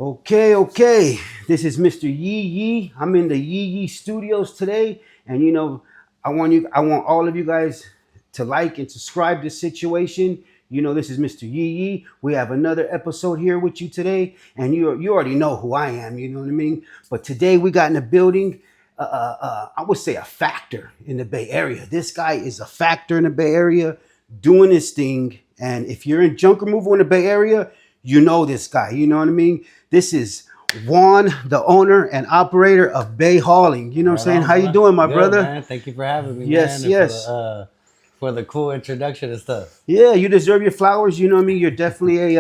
Okay. This is Mr. Yee Yee. I'm in the Yee Yee Studios today, and I want all of you guys to like and subscribe to this situation. This is Mr. Yee Yee. We have another episode here with you today, and you already know who I am. You know what I mean. But today we got in the building. I would say a factor in the Bay Area. This guy is a factor in the Bay Area, doing his thing. And if you're in junk removal in the Bay Area, you know this guy. You know what I mean? This is Juan, the owner and operator of Bay Hauling. You know what I'm saying? How you doing, my brother? Man. Thank you for having me. Yes, man, yes. For the cool introduction and stuff. Yeah, you deserve your flowers. You know what I mean? You're definitely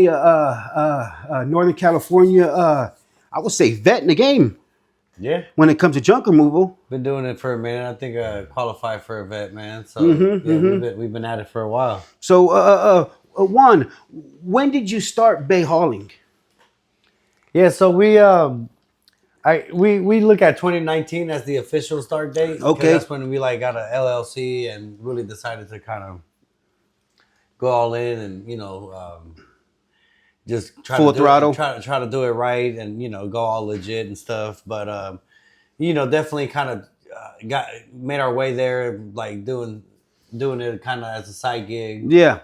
a Northern California. I would say vet in the game. Yeah. When it comes to junk removal. Been doing it for a minute. I think I qualify for a vet, man. So we've been at it for a while. So Juan, when did you start Bay Hauling? Yeah, so we look at 2019 as the official start date. Okay. That's when we got a LLC and really decided to kind of go all in and just try Full to throttle. Try to do it right and go all legit and stuff. But definitely kind of made our way there, like doing it kind of as a side gig. Yeah.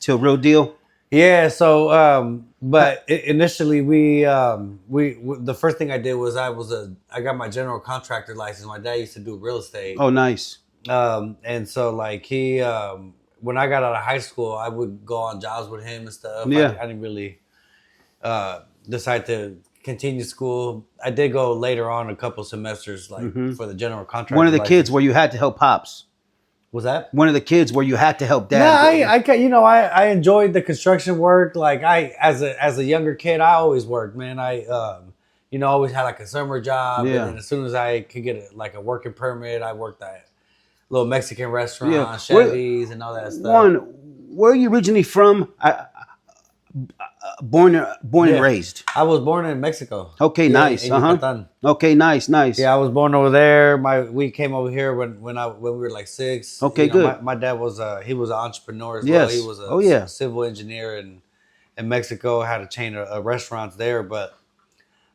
Till real deal. Yeah. So, but initially we the first thing I did was I got my general contractor license. My dad used to do real estate. Oh, nice. And so he when I got out of high school, I would go on jobs with him and stuff. Yeah. I didn't really decide to continue school. I did go later on a couple semesters for the general contractor. One of the license. kids where you had to help pops. Was that one of the kids where you had to help dad? No, I enjoyed the construction work. As a younger kid, I always worked, man. I always had a summer job. Yeah. And then as soon as I could get a working permit, I worked at little Mexican restaurant, Chevy's, and all that stuff. Juan, where are you originally from? Born and raised. I was born in Mexico. Okay, nice. Okay, nice. Yeah, I was born over there. We came over here when we were 6. Okay, good. My dad was he was an entrepreneur as yes. well. He was a civil engineer in Mexico. Had a chain of restaurants there, but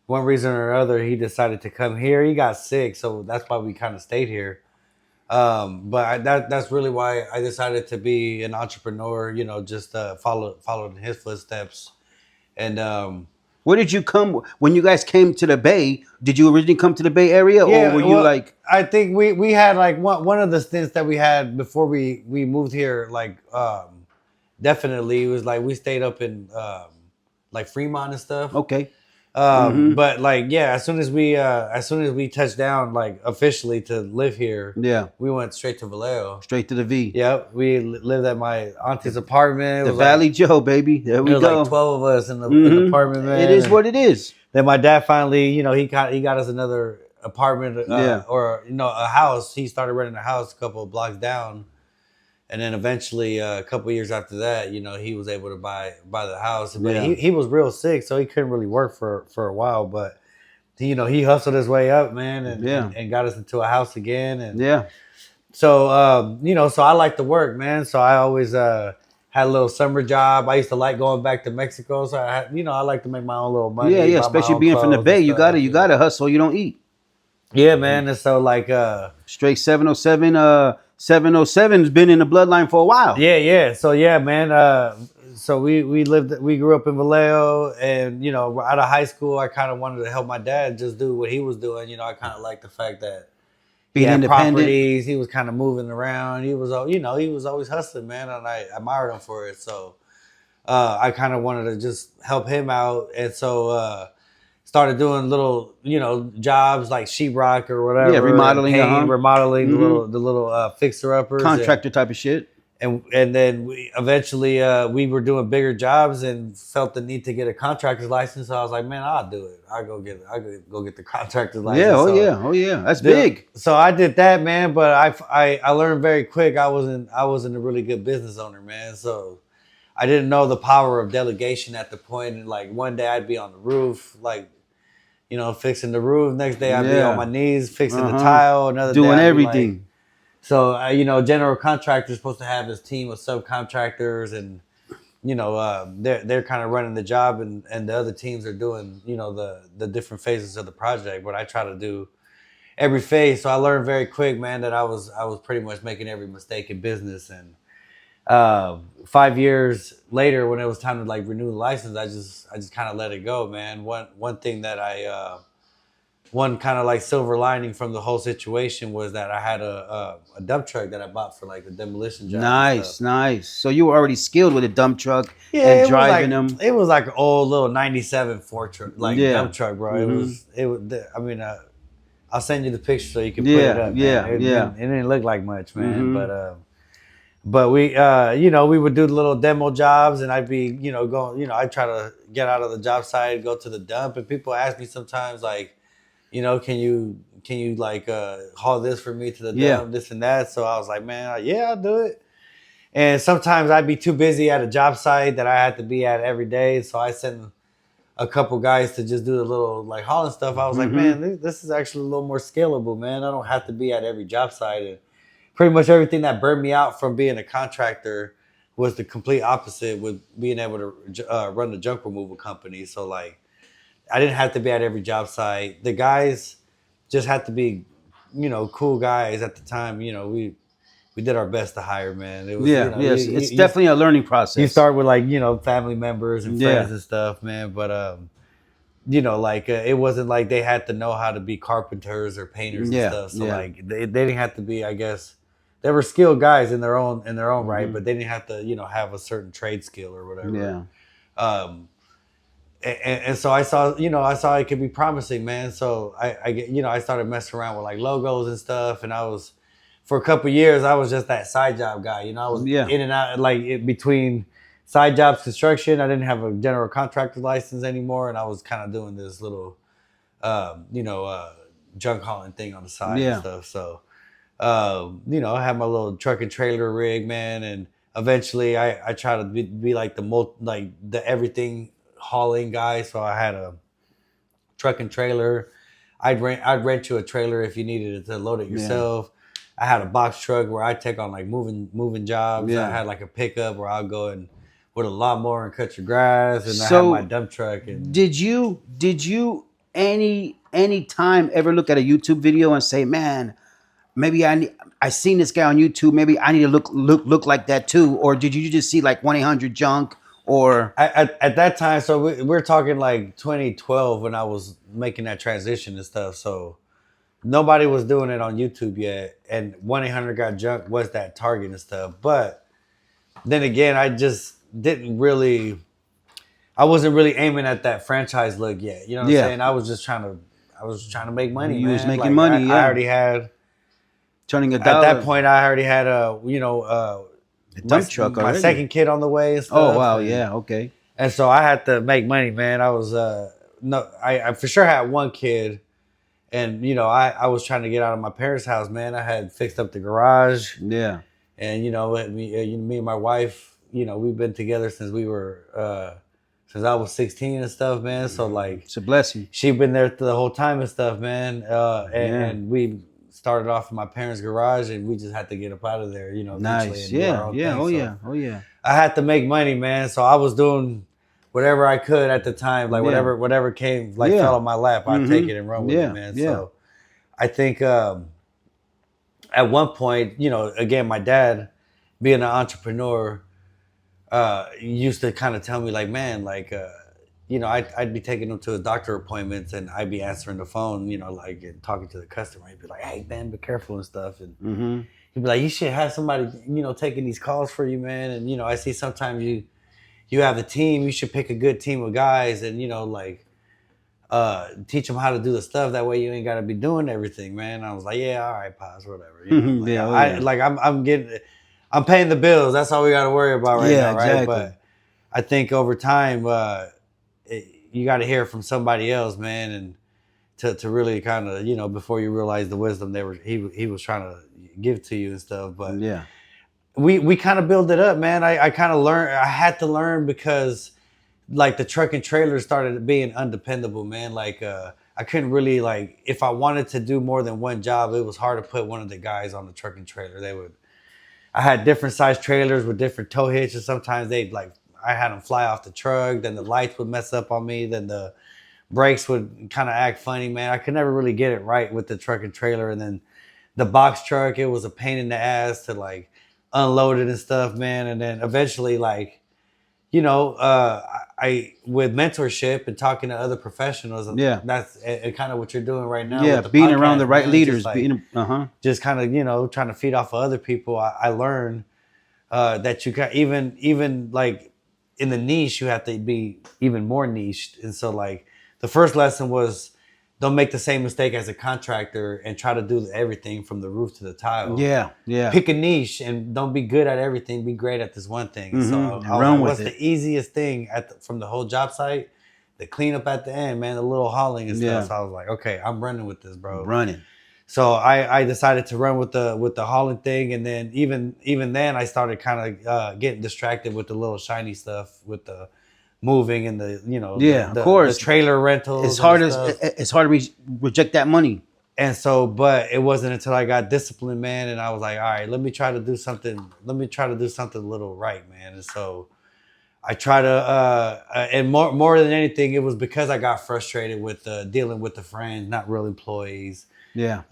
one reason or another, he decided to come here. He got sick, so that's why we kind of stayed here. But that's really why I decided to be an entrepreneur. Just follow in his footsteps. And where did you come when you guys came to the Bay? Did you originally come to the Bay Area, or were you I think we had one of the stints that we had before we moved here. Definitely it was we stayed up in Fremont and stuff. Okay. But as soon as we touched down officially to live here, we went straight to Vallejo. Straight to the V. Yep, we lived at my auntie's apartment. The Valley Joe, baby. There we go. 12 of us in the apartment, man. It is what it is. Then my dad finally, he got us another apartment or a house. He started renting a house a couple of blocks down. And then eventually, a couple of years after that, he was able to buy the house. But he was real sick, so he couldn't really work for a while. But he hustled his way up, man, and got us into a house again. And so so I like to work, man. So I always had a little summer job. I used to like going back to Mexico, so I like to make my own little money. Yeah, especially being from the Bay, you gotta hustle. You don't eat. Yeah, man. And so straight 707's been in the bloodline for a while. Yeah. So man. So we grew up in Vallejo, and out of high school, I kind of wanted to help my dad just do what he was doing. I kind of liked the fact that being independent. Properties, he was kind of moving around. He was he was always hustling, man, and I admired him for it. So I kind of wanted to just help him out, and so. Started doing little, jobs like sheetrock or whatever. Yeah, remodeling, remodeling the little fixer uppers, contractor type of shit. And then we eventually we were doing bigger jobs and felt the need to get a contractor's license. So I was like, man, I'll do it. I go get the contractor's license. Yeah, oh yeah, that's big. So I did that, man. But I learned very quick. I wasn't a really good business owner, man. So I didn't know the power of delegation at the point. And one day I'd be on the roof, fixing the roof. Next day I'd be on my knees fixing the tile. Another doing day everything. So general contractor is supposed to have his team of subcontractors, and they're kind of running the job, and the other teams are doing, the different phases of the project. But I try to do every phase. So I learned very quick, man, that I was pretty much making every mistake in business. And 5 years later, when it was time to like renew the license, I just kind of let it go, man. One thing that one kind of like silver lining from the whole situation was that I had a dump truck that I bought for like the demolition job. Nice, nice. So you were already skilled with a dump truck Yeah, and driving them. It was like an old little '97 Ford truck, like dump truck, bro. Mm-hmm. It was. I mean, I'll send you the picture so you can put Yeah, it up. yeah, Man. yeah. It didn't look like much, man. Mhm. But we, we would do the little demo jobs, and I'd be, going, I'd try to get out of the job site, go to the dump, and people ask me sometimes, like, can you like haul this for me to the dump, this and that. So I was like, man, yeah, I'll do it. And sometimes I'd be too busy at a job site that I had to be at every day, so I send a couple guys to just do the little like hauling stuff. I was like, man, this is actually a little more scalable, man. I don't have to be at every job site. And pretty much everything that burned me out from being a contractor was the complete opposite with being able to run the junk removal company. So like, I didn't have to be at every job site. The guys just had to be, cool guys at the time. We did our best to hire, man. It was, Yes, it's definitely a learning process. You start with like, family members and friends and stuff, man. But it wasn't like they had to know how to be carpenters or painters and stuff. So like they didn't have to be, I guess, they were skilled guys in their own right, but they didn't have to, have a certain trade skill or whatever. Yeah. And so I saw it could be promising, man. So I started messing around with like logos and stuff, and for a couple of years I was just that side job guy. I was in and out, like between side jobs, construction. I didn't have a general contractor license anymore, and I was kind of doing this little, junk hauling thing on the side and stuff. So, I had my little truck and trailer rig, man, and eventually I try to be like the everything hauling guy. So I had a truck and trailer. I'd rent you a trailer if you needed to load it yourself. I had a box truck where I take on like moving jobs. I had like a pickup where I'll go and with a lawnmower and cut your grass, and I had my dump truck. And did you any time ever look at a YouTube video and say, man, maybe I seen this guy on YouTube, maybe I need to look like that too? Or did you just see like 1-800 junk? Or at that time, so we're talking like 2012 when I was making that transition and stuff. So nobody was doing it on YouTube yet, and 1-800 Got Junk was that target and stuff. But then again, I just I wasn't really aiming at that franchise look yet. You know what I'm saying? I was just trying to make money. You was making like, money. I already had turning a dollar. At that point, I already had a dump truck already. My second kid on the way and stuff. Oh wow, yeah, okay. And so I had to make money, man. I was I for sure had one kid, and I was trying to get out of my parents' house, man. I had fixed up the garage. Yeah. And me and my wife, we've been together since we were since I was 16 and stuff, man. So like, it's a blessing. She been there the whole time and stuff, man. And we started off in my parents' garage, and we just had to get up out of there, Nice. Yeah. Oh yeah. I had to make money, man. So I was doing whatever I could at the time, like whatever came, like fell on my lap, I'd take it and run with it, man. So I think at one point, again, my dad, being an entrepreneur, used to kind of tell me like, man, like, I'd be taking him to his doctor appointments, and I'd be answering the phone, like and talking to the customer. He'd be like, hey, man, be careful and stuff. And he'd be like, you should have somebody, taking these calls for you, man. And, I see sometimes you have a team, you should pick a good team of guys and, teach them how to do the stuff. That way you ain't got to be doing everything, man. I was like, yeah, all right, Pops, whatever. I'm paying the bills. That's all we got to worry about right now, right? Exactly. But I think over time, you got to hear from somebody else, man, and to really kind of, before you realize the wisdom he was trying to give to you and stuff. But we kind of build it up, man. I kind of learned. I had to learn because like the truck and trailer started being undependable, man. Like I couldn't really, like, if I wanted to do more than one job, it was hard to put one of the guys on the truck and trailer. I had different size trailers with different tow hitches. Sometimes they'd like I had them fly off the truck. Then the lights would mess up on me. Then the brakes would kind of act funny, man. I could never really get it right with the truck and trailer. And then the box truck, it was a pain in the ass to like unload it and stuff, man. And then eventually, like, you know, I with mentorship and talking to other professionals, that's kind of what you're doing right now. Yeah, with the being podcast, around the right man. leaders, just like, being just kind of, you know, trying to feed off of other people. I learned that you got even like in the niche, you have to be even more niched. And so like the first lesson was don't make the same mistake as a contractor and try to do everything from the roof to the tile. Yeah. Pick a niche and don't be good at everything. Be great at this one thing. And so I was run like, with what's it. the easiest thing from the whole job site? The cleanup at the end, man, the little hauling and stuff. So I was like, okay, I'm running with this, bro. Running. So I decided to run with the hauling thing, and then even then I started kind of getting distracted with the little shiny stuff with the moving and the, you know, of course, the trailer rentals. It's hard to reject that money. And so, but it wasn't until I got disciplined, man, and I was like, all right, let me try to do something. Let me try to do something a little right, man. And so I try to, and more than anything, it was because I got frustrated with dealing with the friends, not real employees. Yeah.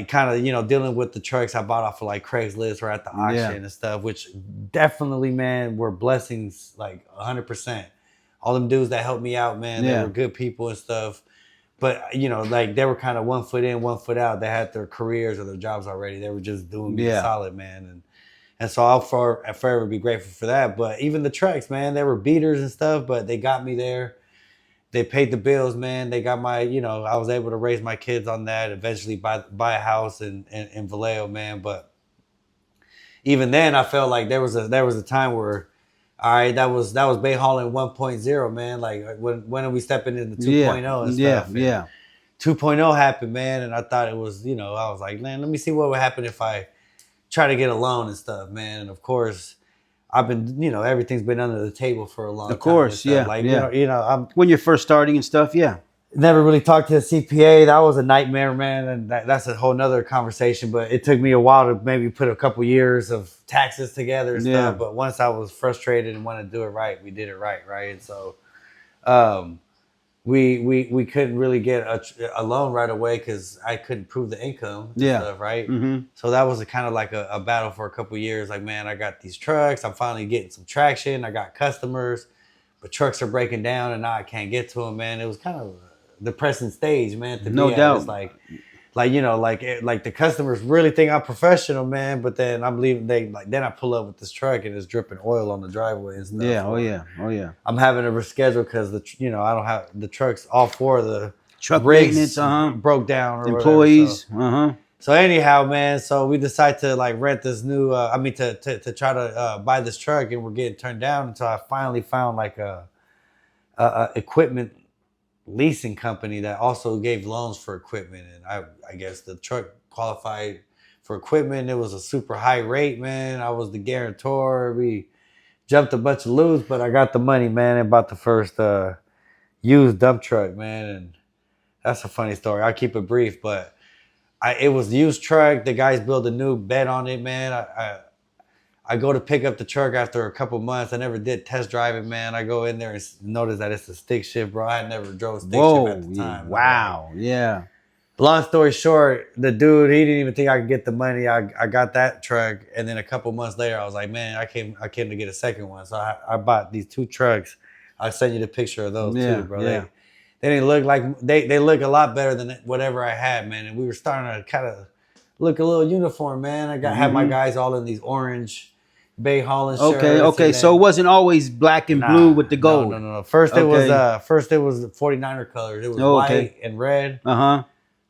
Kind of, you know, dealing with the trucks I bought off of like Craigslist or at the auction and stuff, which definitely, man, were blessings, like 100%. All them dudes that helped me out, man, they were good people and stuff. But, you know, like they were kind of 1 foot in, 1 foot out. They had their careers or their jobs already. They were just doing me solid, man. And so I'll forever be grateful for that. But even the trucks, man, they were beaters and stuff, but they got me there. They paid the bills, man. They got my, you know, I was able to raise my kids on that, eventually buy a house in Vallejo, man. But even then I felt like there was a time where, all right, that was Bay Hauling 1.0, man. Like when are we stepping into 2.0 and stuff? Yeah. 2.0 happened, man. And I thought it was, you know, I was like, man, let me see what would happen if I try to get a loan and stuff, man. And of course, I've been, you know, everything's been under the table for a long time. Of course, yeah. Like, yeah. You know, I'm when you're first starting and stuff, never really talked to a CPA. That was a nightmare, man. And that's a whole nother conversation. But it took me a while to maybe put a couple years of taxes together and stuff. But once I was frustrated and wanted to do it right, we did it right. And so we couldn't really get a loan right away because I couldn't prove the income and stuff, right? So that was kind of like a battle for a couple years. Like, man, I got these trucks. I'm finally getting some traction. I got customers, but trucks are breaking down and now I can't get to them, man. It was kind of a depressing stage, man. No doubt. It's like, you know, like the customers really think I'm professional, man. But then I'm leaving. Then I pull up with this truck and it's dripping oil on the driveway and stuff. Yeah. Oh yeah. I'm having to reschedule because I don't have the trucks. All four of the truck rigs maintenance, broke down. Or employees. Whatever, so anyhow, man. So we decide to like rent this new. To try to buy this truck, and we're getting turned down until I finally found like a equipment leasing company that also gave loans for equipment. And I guess the truck qualified for equipment. It was a super high rate, man. I was the guarantor. We jumped a bunch of loops, but I got the money, man, and bought the first used dump truck, man. And that's a funny story. I'll keep it brief, but it was used truck. The guys built a new bed on it, man. I go to pick up the truck after a couple months. I never did test drive it, man. I go in there and notice that it's a stick shift, bro. I had never drove a stick shift at the time. Wow. Yeah. Long story short, the dude, he didn't even think I could get the money. I got that truck, and then a couple months later, I was like, man, I came to get a second one. So I bought these two trucks. I'll send you the picture of those too, bro. Yeah. They didn't look like they look a lot better than whatever I had, man. And we were starting to kind of look a little uniform, man. I had my guys all in these orange Bay Hauling shirts. Okay. So it wasn't always black and blue with the gold. No. First it was 49er colors. It was white and red.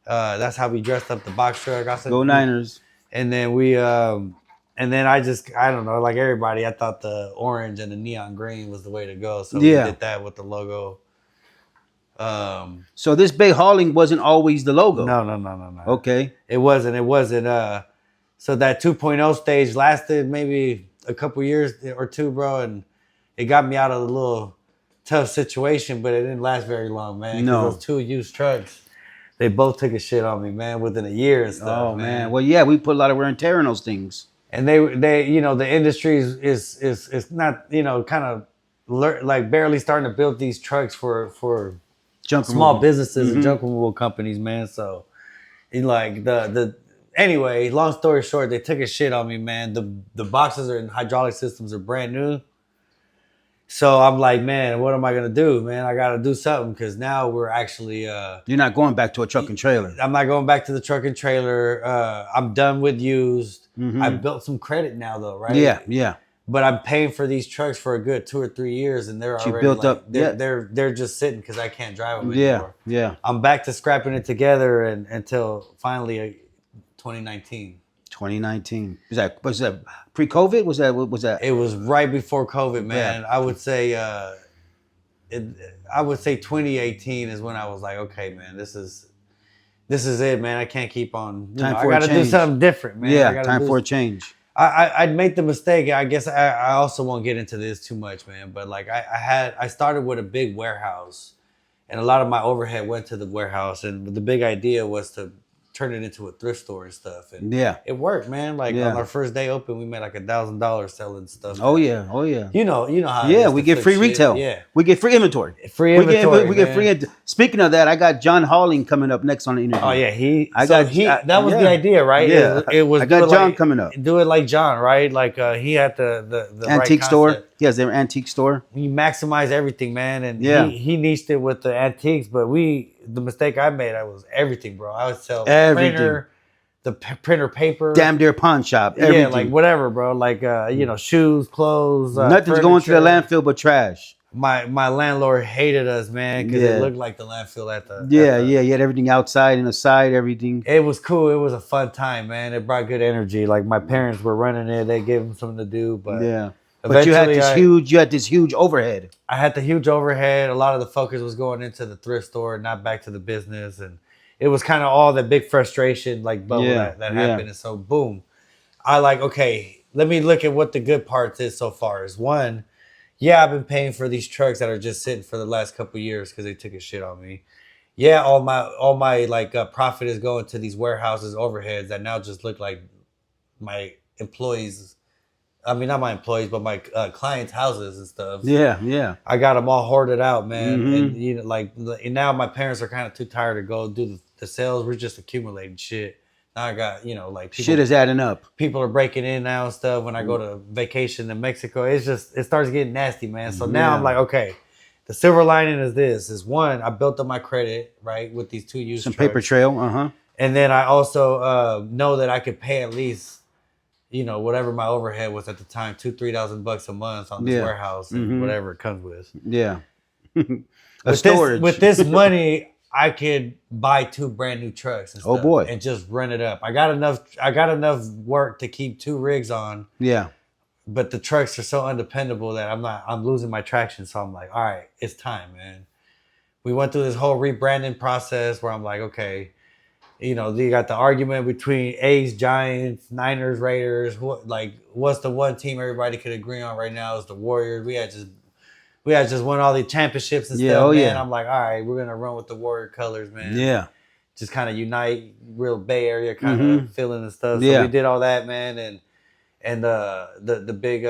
That's how we dressed up the box truck. Go Niners. And then we and then I don't know, like everybody, I thought the orange and the neon green was the way to go. So we did that with the logo. So this Bay Hauling wasn't always the logo. No. Okay. It wasn't. So that 2.0 stage lasted maybe a couple years or two, bro, and it got me out of the little tough situation, but it didn't last very long, man. No. Those two used trucks, they both took a shit on me, man, within a year and stuff. Oh man. Well, yeah, we put a lot of wear and tear on those things. And they, you know, the industry is not, you know, kind of like barely starting to build these trucks for Junk small removal. businesses and junk removal companies, man. So, like the anyway, long story short, they took a shit on me, man. The boxes and hydraulic systems are brand new. So I'm like, man, what am I gonna do, man? I gotta do something because now we're actually. You're not going back to a truck and trailer. I'm not going back to the truck and trailer. I'm done with used. I built some credit now, though, right? Yeah, yeah. But I'm paying for these trucks for a good 2 or 3 years, and they're already built up. They're just sitting because I can't drive them anymore. Yeah. I'm back to scrapping it together until finally 2019. 2019. Was that pre-COVID? Was that? It was right before COVID, man. Yeah. I would say 2018 is when I was like, okay, man, this is it, man. I can't keep on. I got to do something different, man. Yeah, time for a change. I'd made the mistake. I guess I also won't get into this too much, man. But like I started with a big warehouse, and a lot of my overhead went to the warehouse, and the big idea was to turn it into a thrift store and stuff. And it worked, man. Like on our first day open, we made like $1,000 selling stuff. Oh yeah. You know how. Yeah, we get free retail. Yeah, we get free inventory. We get free. Speaking of that, I got John Hauling coming up next on the interview. Oh yeah, that was the idea, right? Yeah, it was. I got John coming up. Do it like John, right? Like he had the antique right store. He has their antique store. You maximize everything, man, and he niched it with the antiques. But the mistake I made, I was everything, bro. I would sell everything. The printer paper, damn near pawn shop, everything. Yeah, like whatever, bro. Like shoes, clothes. Nothing's furniture. going to the landfill but trash. My landlord hated us, man, because it looked like the landfill at the. You had everything outside and aside, everything. It was cool. It was a fun time, man. It brought good energy. Like my parents were running it. They gave them something to do, but but you had this huge overhead. I had the huge overhead. A lot of the focus was going into the thrift store, not back to the business, and it was kind of all the big frustration, like bubble that happened. And so, boom, I like, okay, let me look at what the good parts is so far. Is one, I've been paying for these trucks that are just sitting for the last couple of years because they took a shit on me. Yeah, all my like profit is going to these warehouses, overheads that now just look like my employees. I mean, not my employees, but my clients' houses and stuff. Yeah. I got them all hoarded out, man. And now my parents are kind of too tired to go do the sales. We're just accumulating shit. Now I got, like shit is adding up. People are breaking in now and stuff. When I go to vacation in Mexico, it starts getting nasty, man. So now I'm like, okay, the silver lining is this: is one, I built up my credit right with these 2 used some trucks. paper trail, and then I also know that I could pay at least, whatever my overhead was at the time, $2,000-3,000 a month on this warehouse and whatever it comes with. Yeah. Storage. With this money, I could buy 2 brand new trucks and stuff. Oh boy. And just rent it up. I got enough work to keep 2 rigs on. Yeah. But the trucks are so undependable that I'm losing my traction. So I'm like, all right, it's time, man. We went through this whole rebranding process where I'm like, okay, you got the argument between A's, Giants, Niners, Raiders. What's the one team everybody could agree on right now is the Warriors. We had just won all the championships and stuff, man. I'm like, all right, we're gonna run with the Warrior colors, man. Yeah. Just kind of unite, real Bay Area kind of feeling and stuff. So we did all that, man, and the big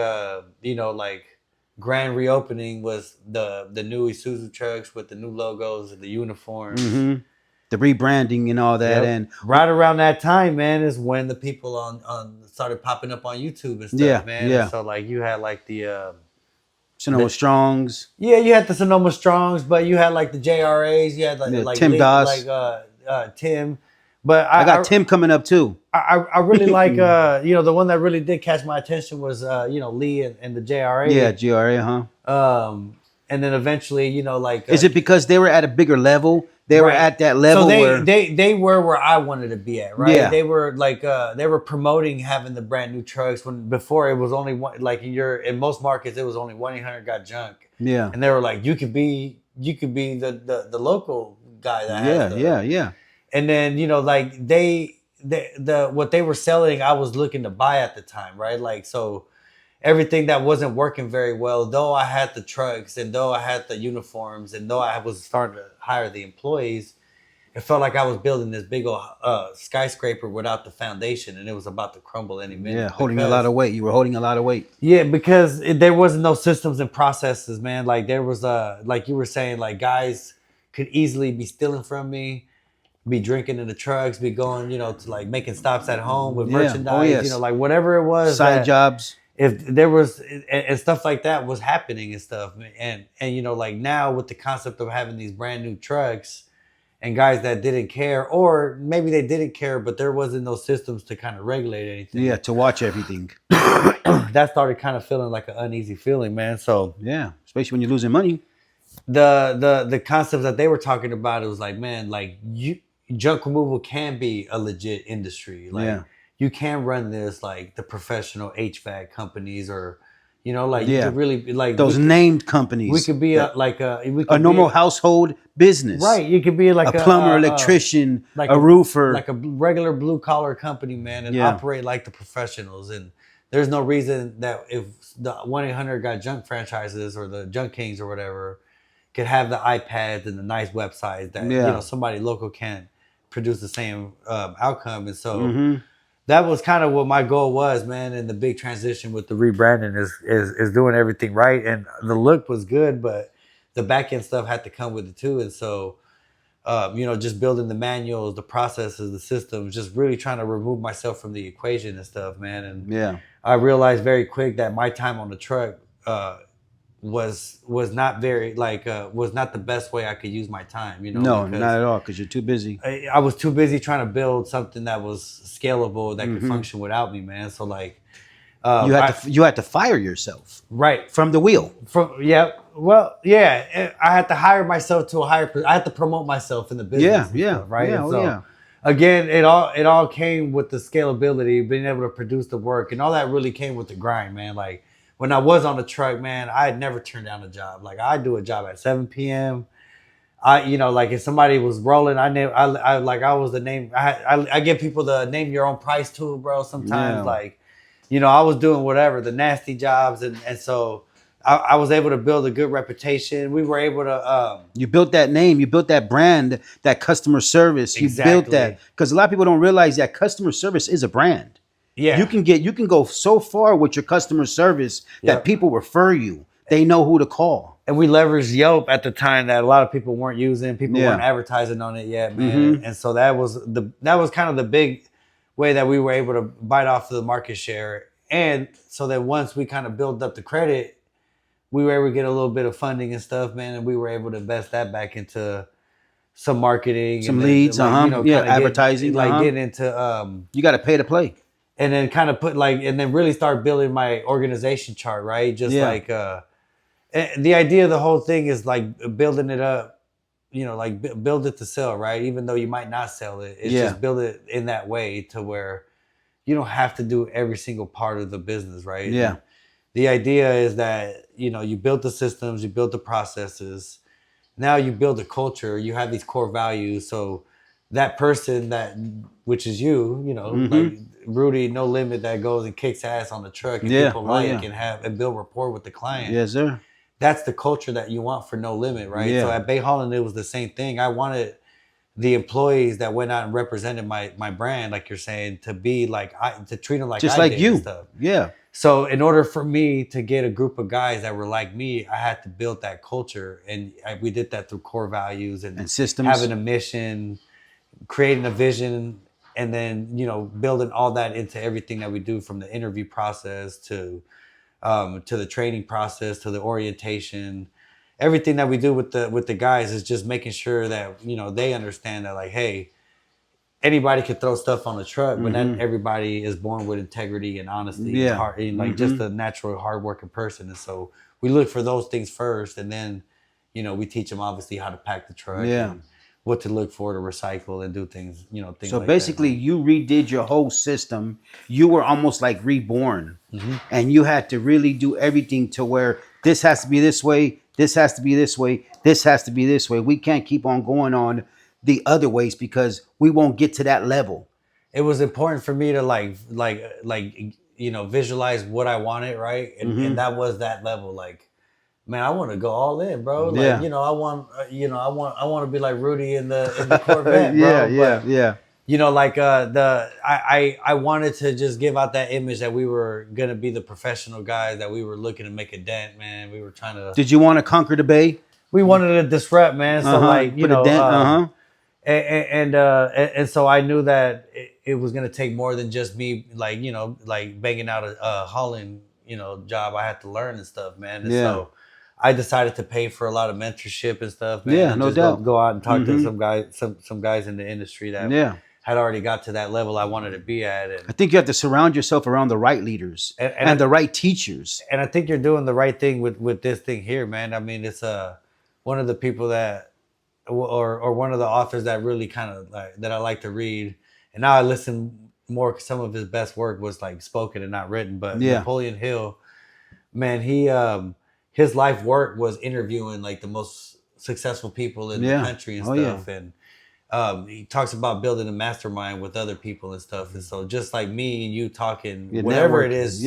like grand reopening was the new Isuzu trucks with the new logos and the uniforms. The rebranding and all that. And right around that time, man, is when the people on started popping up on YouTube and stuff, man. Yeah. And so like you had like the Sonoma Strongs. Yeah, you had the Sonoma Strongs, but you had like the JRAs. You had like Tim Doss, like Tim. But I got Tim coming up too. I really like the one that really did catch my attention was Lee and the JRA. Yeah, JRA, and then eventually is it because they were at a bigger level? They were at that level. So they were where I wanted to be at, right? Yeah. They were like they were promoting having the brand new trucks when before it was only one, like in most markets it was only 1-800 got junk. Yeah. And they were like, you could be the local guy that has Yeah. And then like the what they were selling I was looking to buy at the time, right? Like so everything that wasn't working very well, though I had the trucks and though I had the uniforms and though I was starting to hire the employees, it felt like I was building this big old skyscraper without the foundation, and it was about to crumble any minute. Yeah, holding a lot of weight. You were holding a lot of weight. Yeah, because there wasn't no systems and processes, man. Like there was like you were saying, like guys could easily be stealing from me, be drinking in the trucks, be going, to like making stops at home with merchandise, like whatever it was. Side jobs. If there was and stuff like that was happening and stuff, and like now with the concept of having these brand new trucks and guys that didn't care, or maybe they didn't care, but there wasn't no systems to kind of regulate anything. Yeah, to watch everything. That started kind of feeling like an uneasy feeling, man. So yeah, especially when you're losing money. The concepts that they were talking about, it was like, man, like junk removal can be a legit industry. Like you can run this like the professional HVAC companies, or you could really like those named companies. We could be a normal household business, right? You could be like a plumber, electrician, like a roofer, like a regular blue collar company, man, and operate like the professionals. And there's no reason that if the 1-800-GOT-JUNK franchises or the Junk Kings or whatever could have the iPads and the nice websites that somebody local can't produce the same outcome. And so that was kind of what my goal was, man. And the big transition with the rebranding is doing everything right. And the look was good, but the back end stuff had to come with it too. And so, just building the manuals, the processes, the systems, just really trying to remove myself from the equation and stuff, man. And I realized very quick that my time on the truck was not very was not the best way I could use my time. No, not at all, because you're too busy. I was too busy trying to build something that was scalable that could function without me, man. So like, you had to fire yourself, right, from the wheel. I had to hire myself to a higher. I had to promote myself in the business. Right. Again, it all came with the scalability, being able to produce the work, and all that really came with the grind, man. Like when I was on the truck, man, I had never turned down a job. Like I do a job at 7 p.m. Like if somebody was rolling, I was the name. I give people the name your own price tool, bro. Sometimes I was doing whatever, the nasty jobs, and so I was able to build a good reputation. We were able to. You built that name. You built that brand, that customer service. You built that, because a lot of people don't realize that customer service is a brand. Yeah, you can go so far with your customer service that people refer you. They know who to call. And we leveraged Yelp at the time that a lot of people weren't using. People weren't advertising on it yet, man. And so that was kind of the big way that we were able to bite off the market share. And so that once we kind of built up the credit, we were able to get a little bit of funding and stuff, man. And we were able to invest that back into some marketing, some leads, advertising, getting into you got to pay to play. And then kind of and then really start building my organization chart, right? Just the idea of the whole thing is like building it up, build it to sell, right? Even though you might not sell it, it's just build it in that way to where you don't have to do every single part of the business, right? Yeah. And the idea is that, you build the systems, you build the processes. Now you build a culture, you have these core values. So that person which is you, like Rudy, no limit, that goes and kicks ass on the truck and people and build rapport with the client. Yes, sir. That's the culture that you want for No Limit, right? Yeah. So at Bay Holland, it was the same thing. I wanted the employees that went out and represented my brand, like you're saying, to be to treat them like just I like did you. And stuff. Yeah. So in order for me to get a group of guys that were like me, I had to build that culture, and we did that through core values and systems, having a mission, creating a vision, and then building all that into everything that we do, from the interview process to the training process, to the orientation. Everything that we do with the guys is just making sure that they understand that, like, hey, anybody can throw stuff on the truck, but not everybody is born with integrity and honesty and heart, and just a natural hardworking person. And so we look for those things first, and then we teach them obviously how to pack the truck and what to look for to recycle and do things, things so like basically that. You redid your whole system. You were almost like reborn, and you had to really do everything to where this has to be this way, this has to be this way, this has to be this way. We can't keep on going on the other ways because we won't get to that level. It was important for me to visualize what I wanted, right? And that was that level. Like man, I want to go all in, bro. Like, Yeah. you know, I want to be like Rudy in the Corvette, Yeah, bro. yeah, But yeah. you know, like I wanted to just give out that image that we were gonna be the professional guys, that we were looking to make a dent, man. We were trying to. Did you want to conquer the Bay? We wanted to disrupt, man. So Uh-huh. like, you Put a know, dent. Uh-huh. and so I knew that it was gonna take more than just me, like, you know, like banging out a hauling, you know, job. I had to learn and stuff, man. And Yeah. so I decided to pay for a lot of mentorship and stuff, man, Yeah, and no just doubt. go out and talk to Mm-hmm. some guys in the industry that Yeah. had already got to that level I wanted to be at. I think you have to surround yourself around the right leaders and the right teachers. And I think you're doing the right thing with this thing here, man. I mean, it's one of the people that, or one of the authors that really kind of like that I like to read, and now I listen more. Some of his best work was like spoken and not written. But Yeah. Napoleon Hill, man, he his life work was interviewing like the most successful people in the country and stuff, and he talks about building a mastermind with other people and stuff. And so just like me and you talking, whatever it is,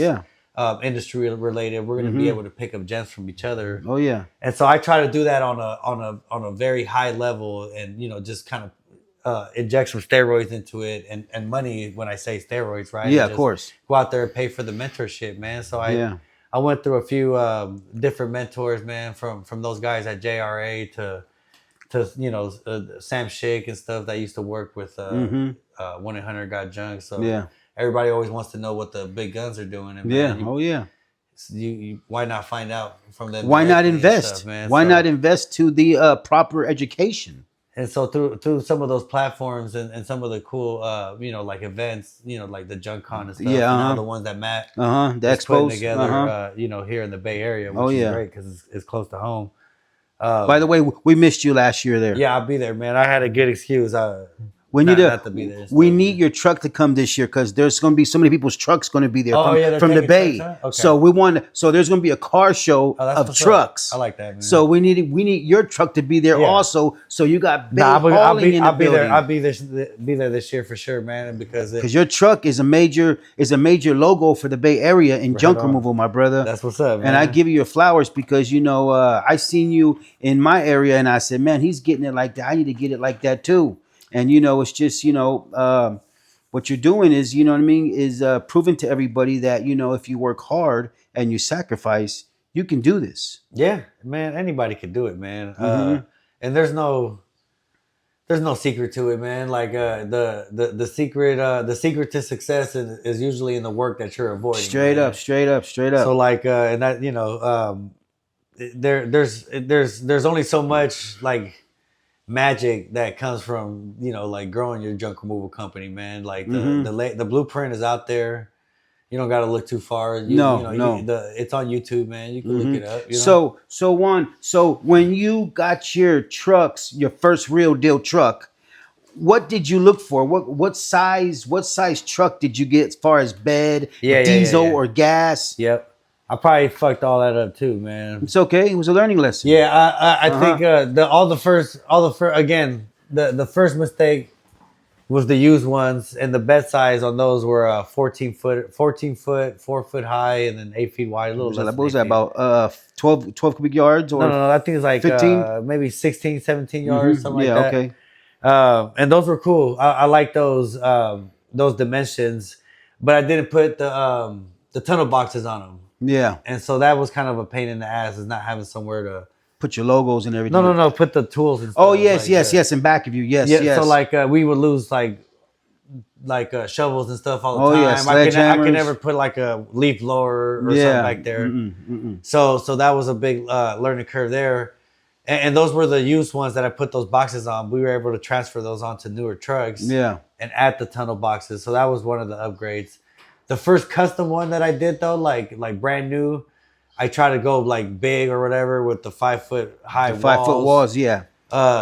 industry related, we're going to be able to pick up gems from each other. Oh yeah. And so I try to do that on a very high level, and, you know, just kind of inject some steroids into it, and money when I say steroids, right? Yeah, of course. Go out there and pay for the mentorship, man. So I went through a few different mentors, man, from those guys at JRA to you know, Sam Schick and stuff that used to work with 1-800 Got Junk. So everybody always wants to know what the big guns are doing. And man, you why not find out from them? Why not invest? Stuff, man? Why not invest to the proper education? And so through some of those platforms and some of the cool, you know, like events, you know, like the Junk Con and stuff, and all the ones that Matt the is putting expos together, you know, here in the Bay Area, which is great because it's close to home. By the way, we missed you last year there. Yeah, I'll be there, man. I had a good excuse. We need not to be there. We need your truck to come this year because there's going to be so many people's trucks going to be there from the Bay. Okay. So so there's going to be a car show of trucks. I like that, man. So we need your truck to be there also. So you got Bay hauling in the building. There. I'll be there this year for sure, man. Because your truck is a major logo for the Bay Area in junk removal, my brother. That's what's up, man. And I give you your flowers because, you know, I seen you in my area and I said, man, he's getting it like that. I need to get it like that too. And, you know, it's just, you know, what you're doing is, you know what I mean, is proving to everybody that, you know, if you work hard and you sacrifice, you can do this. Yeah, man, anybody can do it, man. And there's no secret to it, man. Like the secret to success is usually in the work that you're avoiding. Straight up. So like, and that, you know, there's only so much like magic that comes from, you know, like growing your junk removal company, man. Like the blueprint is out there. You don't got to look too far. No. It's on YouTube, man. You can look it up. You know? So Juan, when you got your trucks, your first real deal truck, what did you look for? What size truck did you get as far as bed, diesel or gas? Yep. I probably fucked all that up too, man. It's okay. It was a learning lesson. Yeah, I think the first mistake was the used ones, and the bed size on those were 14 foot, 4 foot high, and then 8 feet wide. A little less. What was that, about 12 cubic yards? Or no, I think it's like 15? Maybe 16, 17 yards, something like that. Yeah, okay. And those were cool. I like those dimensions, but I didn't put the tunnel boxes on them. Yeah. And so that was kind of a pain in the ass, is not having somewhere to put your logos and everything. No, put the tools and stuff. Oh, yes, in back of you. Yes. So like we would lose like shovels and stuff all the time. Yeah, I could never put like a leaf blower or something back there. So that was a big learning curve there. And those were the used ones that I put those boxes on. We were able to transfer those onto newer trucks. Yeah. And add the tunnle boxes. So that was one of the upgrades. The first custom one that I did though, like brand new, I try to go like big or whatever with the 5 foot high walls. 5 foot walls, yeah.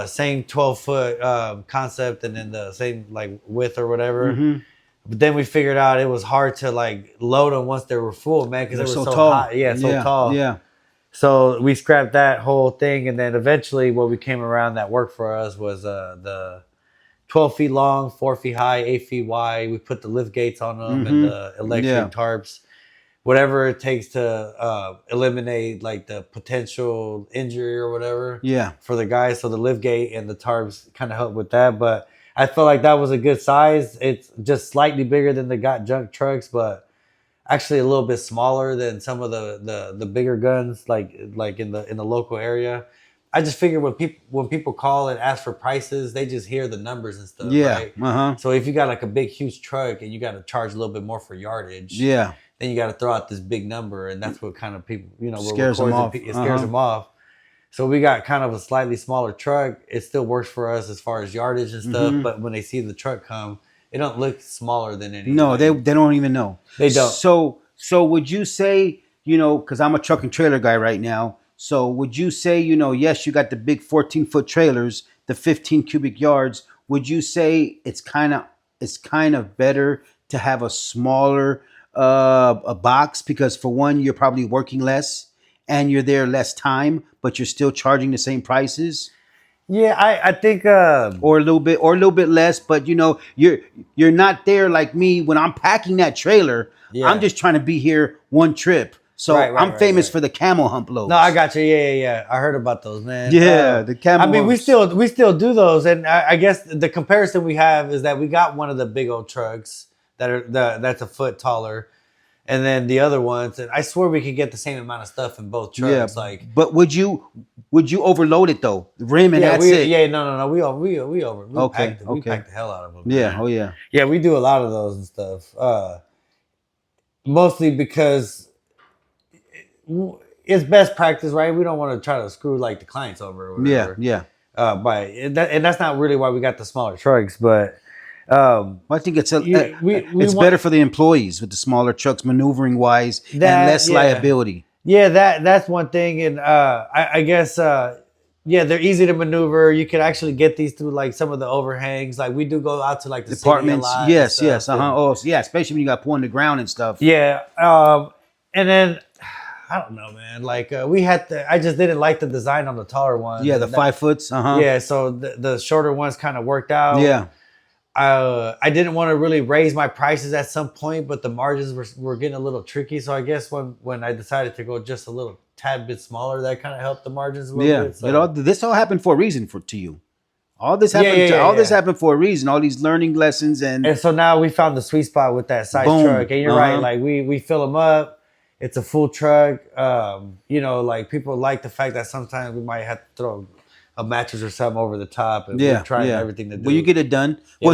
Same 12 foot concept, and then the same like width or whatever. But then we figured out it was hard to like load them once they were full, man, because they were so tall. high. Yeah, so tall. Yeah. So we scrapped that whole thing, and then eventually what we came around that worked for us was the 12 feet long, 4 feet high, 8 feet wide. We put the lift gates on them and the electric tarps. whatever it takes to eliminate like the potential injury or whatever. Yeah. For the guys, so the lift gate and the tarps kind of help with that. But I feel like that was a good size. It's just slightly bigger than the got junk trucks, but actually a little bit smaller than some of the bigger guns like in the local area. I just figure when people call and ask for prices, they just hear the numbers and stuff. Yeah. Right? Uh-huh. So if you got like a big huge truck and you got to charge a little bit more for yardage, Yeah. then you got to throw out this big number, and that's what kind of people scares them off. It scares them off. So we got kind of a slightly smaller truck. It still works for us as far as yardage and stuff. But when they see the truck come, it don't look smaller than anything. No, they don't even know. They don't. So would you say, because I'm a truck and trailer guy right now. So would you say, yes, you got the big 14-foot trailers, the 15 cubic yards. Would you say it's kind of better to have a smaller a box, because for one, you're probably working less and you're there less time, but you're still charging the same prices? Yeah, I think or a little bit less, but you're not there like me when I'm packing that trailer. Yeah. I'm just trying to be here one trip. So I'm famous for the camel hump loads. No, I got you. Yeah. I heard about those, man. Yeah, the camel. I mean, humps. we still do those, and I guess the comparison we have is that we got one of the big old trucks that's a foot taller, and then the other ones, and I swear we could get the same amount of stuff in both trucks. Yeah, but would you overload it though? The rim and that's it. Yeah, no. We packed the hell out of them. Yeah, man. Oh yeah. Yeah, we do a lot of those and stuff. Mostly because it's best practice, right? We don't want to try to screw like the clients over or whatever. Yeah. And that's not really why we got the smaller trucks, but I think it's better for the employees with the smaller trucks, maneuvering wise, and less liability. Yeah, that's one thing, and I guess they're easy to maneuver. You could actually get these through like some of the overhangs. Like we do go out to like the departments. Yes. Oh, yeah, especially when you got pulling the ground and stuff. Yeah, and then I don't know, man. Like I just didn't like the design on the taller ones. Yeah, the 5 foots. Yeah, so the shorter ones kind of worked out. Yeah. I didn't want to really raise my prices at some point, but the margins were getting a little tricky. So I guess when I decided to go just a little tad bit smaller, that kind of helped the margins a little bit. So. This all happened for a reason to you. All this happened. This happened for a reason. All these learning lessons and so now we found the sweet spot with that size truck. And you're right. Like we fill them up. It's a full truck. Like people like the fact that sometimes we might have to throw a mattress or something over the top, and we're trying everything to do. Will you get it done? Yeah,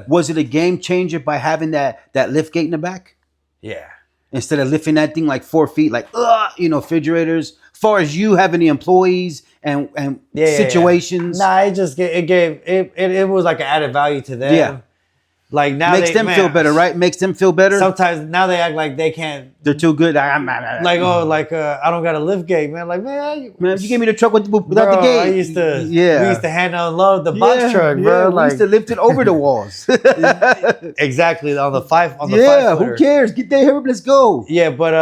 was it a game changer by having that lift gate in the back? Yeah. Instead of lifting that thing like 4 feet, like refrigerators. As far as you having the employees and situations. Nah, it was like an added value to them. Yeah. Like now makes them feel better, right? Makes them feel better. Sometimes now they act like they can't. They're too good. I don't got a lift gate, man. Like man, if you gave me the truck without the gate, we used to hand unload the box truck, bro. We used to lift it over the walls. Exactly on the 5. Yeah, who cares? Get there, let's go. Yeah, but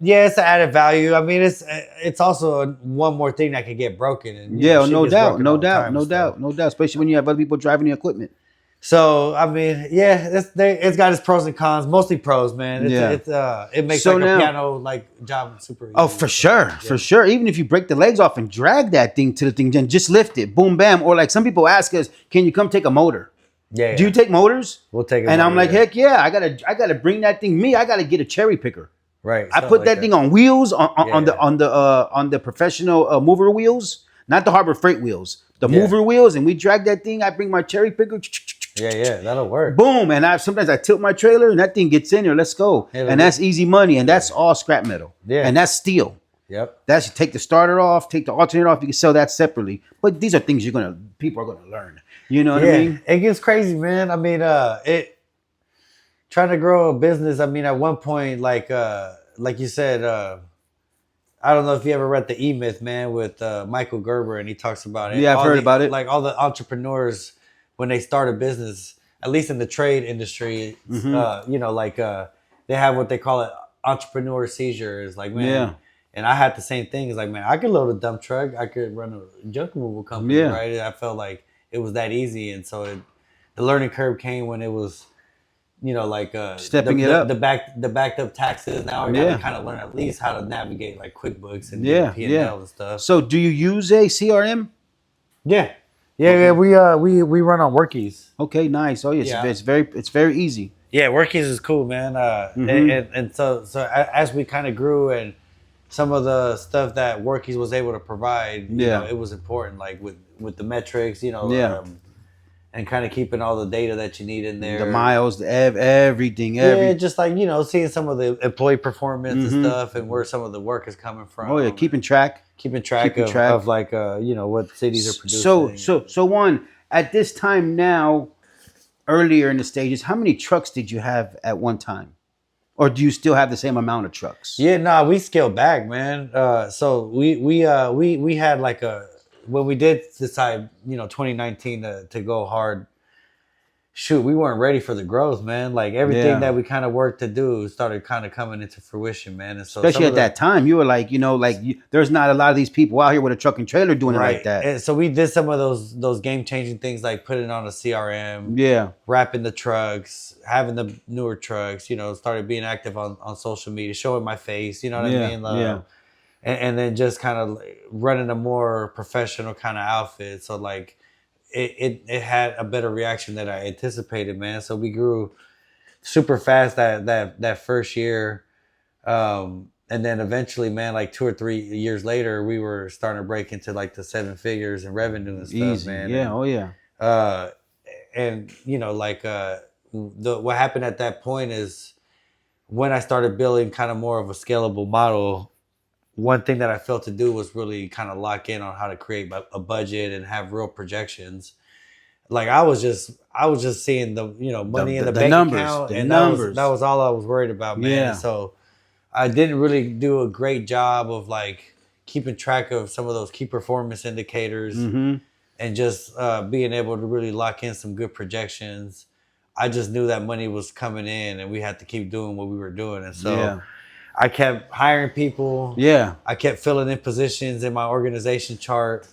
it's an added value. I mean, it's also one more thing that could get broken. And, no doubt. Especially when you have other people driving the equipment. So I mean, it's got its pros and cons. Mostly pros, man. It makes a piano like job super easy. Oh, for sure. Even if you break the legs off and drag that thing to the thing, then just lift it, boom, bam. Or like some people ask us, can you come take a motor? Yeah. Do you take motors? We'll take it. And I'm like, heck yeah! I gotta bring that thing. I gotta get a cherry picker. Right. I put that thing on wheels on the professional mover wheels, not the Harbor Freight wheels. The mover wheels, and we drag that thing. I bring my cherry picker. Yeah, that'll work. Boom, and sometimes I tilt my trailer, and that thing gets in there. Let's go, and that's easy money, and that's all scrap metal. Yeah, and that's steel. Yep. That's you take the starter off, take the alternator off. You can sell that separately, but these are things people are gonna learn. You know what I mean? It gets crazy, man. I mean, trying to grow a business. I mean, at one point, like you said. I don't know if you ever read the E-Myth, man, with Michael Gerber, and he talks about it. Yeah, I've heard about it. Like all the entrepreneurs, when they start a business, at least in the trade industry, they have what they call it entrepreneur seizure. It's like, man, and I had the same thing. It's like, man, I could load a dump truck. I could run a junk removal company, right? I felt like it was that easy. And so the learning curve came when it was you know, like Stepping it up. the backed up taxes. Now I gotta kind of learn at least how to navigate like QuickBooks and P&L and stuff. So do you use a CRM? Yeah. We run on Workies. Okay, nice. Oh yes, it's very easy. Yeah, Workies is cool, man. And so as we kind of grew and some of the stuff that Workies was able to provide, you know, it was important, like with the metrics, you know, and kind of keeping all the data that you need in there, the miles, everything. Yeah, just like, you know, seeing some of the employee performance and stuff, and where some of the work is coming from. Oh yeah, keeping track of like you know, what cities are producing. So Juan, at this time now, earlier in the stages, how many trucks did you have at one time? Or do you still have the same amount of trucks? Yeah, nah, we scaled back, man. So we had like when we did decide, you know, 2019 to go hard. Shoot, we weren't ready for the growth, man. Like everything that we kind of worked to do started kind of coming into fruition, man. And so especially at that time, you were like, you know, like there's not a lot of these people out here with a truck and trailer doing it like that. And so we did some of those game changing things, like putting on a CRM, wrapping the trucks, having the newer trucks. You know, started being active on social media, showing my face. You know what I mean? And then just kind of running a more professional kind of outfit. So like. It had a better reaction than I anticipated, man. So we grew super fast that first year, and then eventually, man, like 2 or 3 years later, we were starting to break into like the 7 figures in revenue and stuff, man. Yeah, and you know, like what happened at that point is when I started building kind of more of a scalable model. One thing that I felt to do was really kind of lock in on how to create a budget and have real projections. Like I was just seeing the, you know, money in the bank account, and that was all I was worried about, man. Yeah. So I didn't really do a great job of like keeping track of some of those key performance indicators and just being able to really lock in some good projections. I just knew that money was coming in, and we had to keep doing what we were doing, and so. I kept hiring people. Yeah. I kept filling in positions in my organization chart.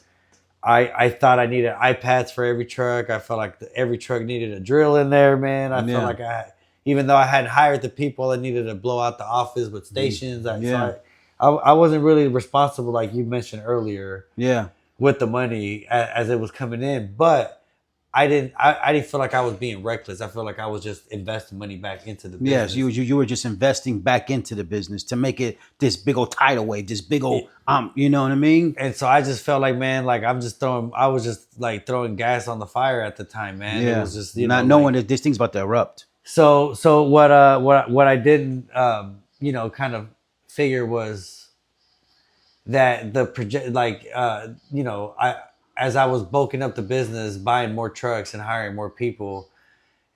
I thought I needed iPads for every truck. I felt like every truck needed a drill in there, man. I felt like even though I hadn't hired the people, I needed to blow out the office with stations. So I wasn't really responsible, like you mentioned earlier. Yeah. With the money as it was coming in, but I didn't feel like I was being reckless. I felt like I was just investing money back into the business. Yes, you were just investing back into the business to make it this big old tidal wave, this big old you know what I mean? And so I just felt like, man, like I was just like throwing gas on the fire at the time, man. Yeah. It was just not knowing that this thing's about to erupt. So what I didn't you know, kind of figure was that the project, like you know, as I was bulking up the business, buying more trucks and hiring more people,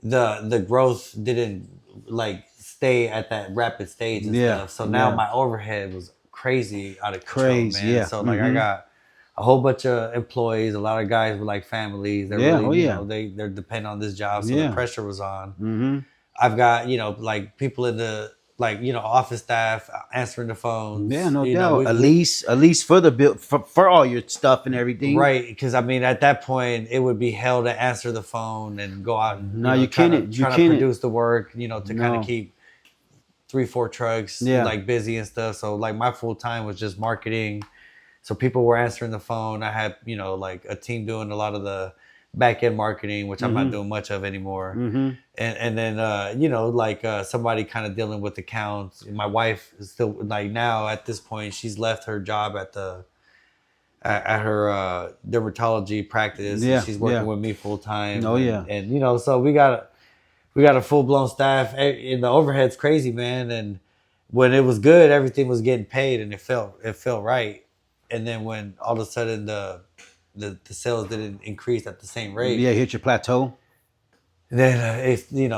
the growth didn't like stay at that rapid stage and stuff. So now my overhead was crazy out of control, man. Yeah. So like I got a whole bunch of employees, a lot of guys with like families. They're really, you know, they're dependent on this job, so the pressure was on. I've got, you know, like people in the like, you know, office staff answering the phones. Yeah, no doubt. At least for the bill for all your stuff and everything. Right, because I mean, at that point, it would be hell to answer the phone and go out and you can't produce the work, you know, to kind of keep 3-4 trucks like busy and stuff. So like my full time was just marketing. So people were answering the phone. I had, you know, like a team doing a lot of the back end marketing, which I'm not doing much of anymore. And then, you know, like somebody kind of dealing with accounts. My wife is still like now at this point, she's left her job at her dermatology practice. Yeah, she's working with me full time. And, you know, so we got a full blown staff, and the overhead's crazy, man. And when it was good, everything was getting paid and it felt right. And then when all of a sudden the sales didn't increase at the same rate. Yeah, hit your plateau. Then